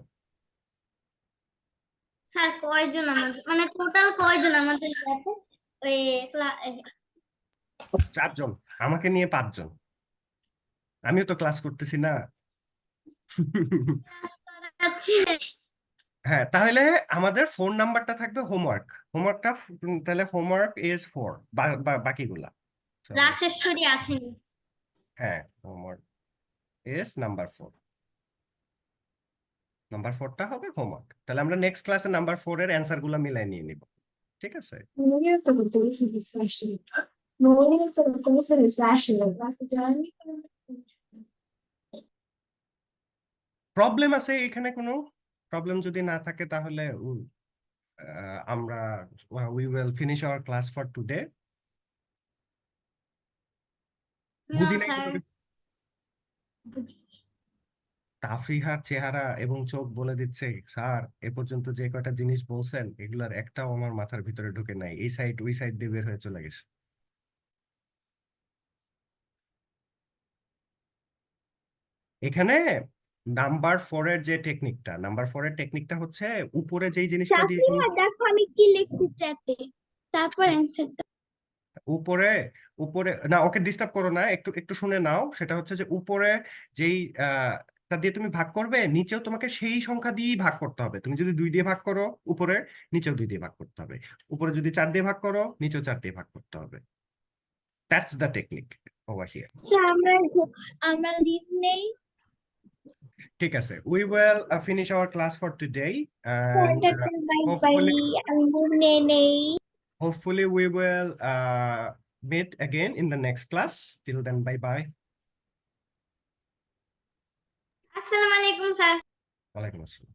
স্যার কয়জন আমাদের, মানে টোটাল কয়জন আমাদের ক্লাসে? ওই 4 জন, আমাকে নিয়ে 5 জন। আমিও তো ক্লাস করতেছি না। ক্লাস করাচ্ছে। হ্যাঁ, তাহলে আমাদের ফোন নাম্বারটা থাকবে হোমওয়ার্ক। হোমওয়ার্কটা তাহলে হোমওয়ার্ক ইজ 4, বাকিগুলা। So, রাশেশ্বরী আসেনি। হ্যাঁ, হোমওয়ার্ক ইজ নাম্বার 4। নাম্বার 4টা হবে হোমওয়ার্ক। তাহলে আমরা নেক্সট ক্লাসে নাম্বার 4 এর অ্যান্সার গুলা মিলাই নিয়ে নিব। ঠিক আছে? Molto bellissimo il session. Molto bellissimo il session. Basta giorni. Problem আছে এখানে? কোনো প্রবলেম যদি না থাকে তাহলে আমরা we will finish our class for today. না বুঝি নাই স্যার, কোনো কিছু। তাফরিহার চেহারা এবং চোখ বলে দিচ্ছে স্যার এ পর্যন্ত যে কয়টা জিনিস বলছেন এগুলার একটাও আমার মাথার ভিতরে ঢুকে নাই, এই সাইড ওই সাইড দিয়ে বের হয়ে চলে গেছে। এখানে নাম্বার 4 এর যে টেকনিকটা, নাম্বার 4 এর টেকনিকটা হচ্ছে উপরে যেই জিনিসটা দিয়ে তুমি দেখো আমি কি লিখছি চ্যাটে, তারপর অ্যান্সার উপরে উপরে না, ওকে ডিস্টার্ব করো না, একটু একটু শুনে নাও। সেটা হচ্ছে যে উপরে যেই তা দিয়ে তুমি ভাগ করবে, নিচেও তোমাকে সেই সংখ্যা দিয়েই ভাগ করতে হবে। তুমি যদি 2 দিয়ে ভাগ করো উপরে, নিচেও 2 দিয়ে ভাগ করতে হবে। উপরে যদি 4 দিয়ে ভাগ করো, নিচেও 4 দিয়ে ভাগ করতে হবে। That's the technique over here. আমরা লিভ নেই। ঠিক আছে, we will finish our class for today and bye bye, hopefully আমি ঘুম নেই। hopefully we will meet again in the next class. Till then, bye bye. আসসালামু আলাইকুম স্যার। ওয়ালাইকুম আসসালাম।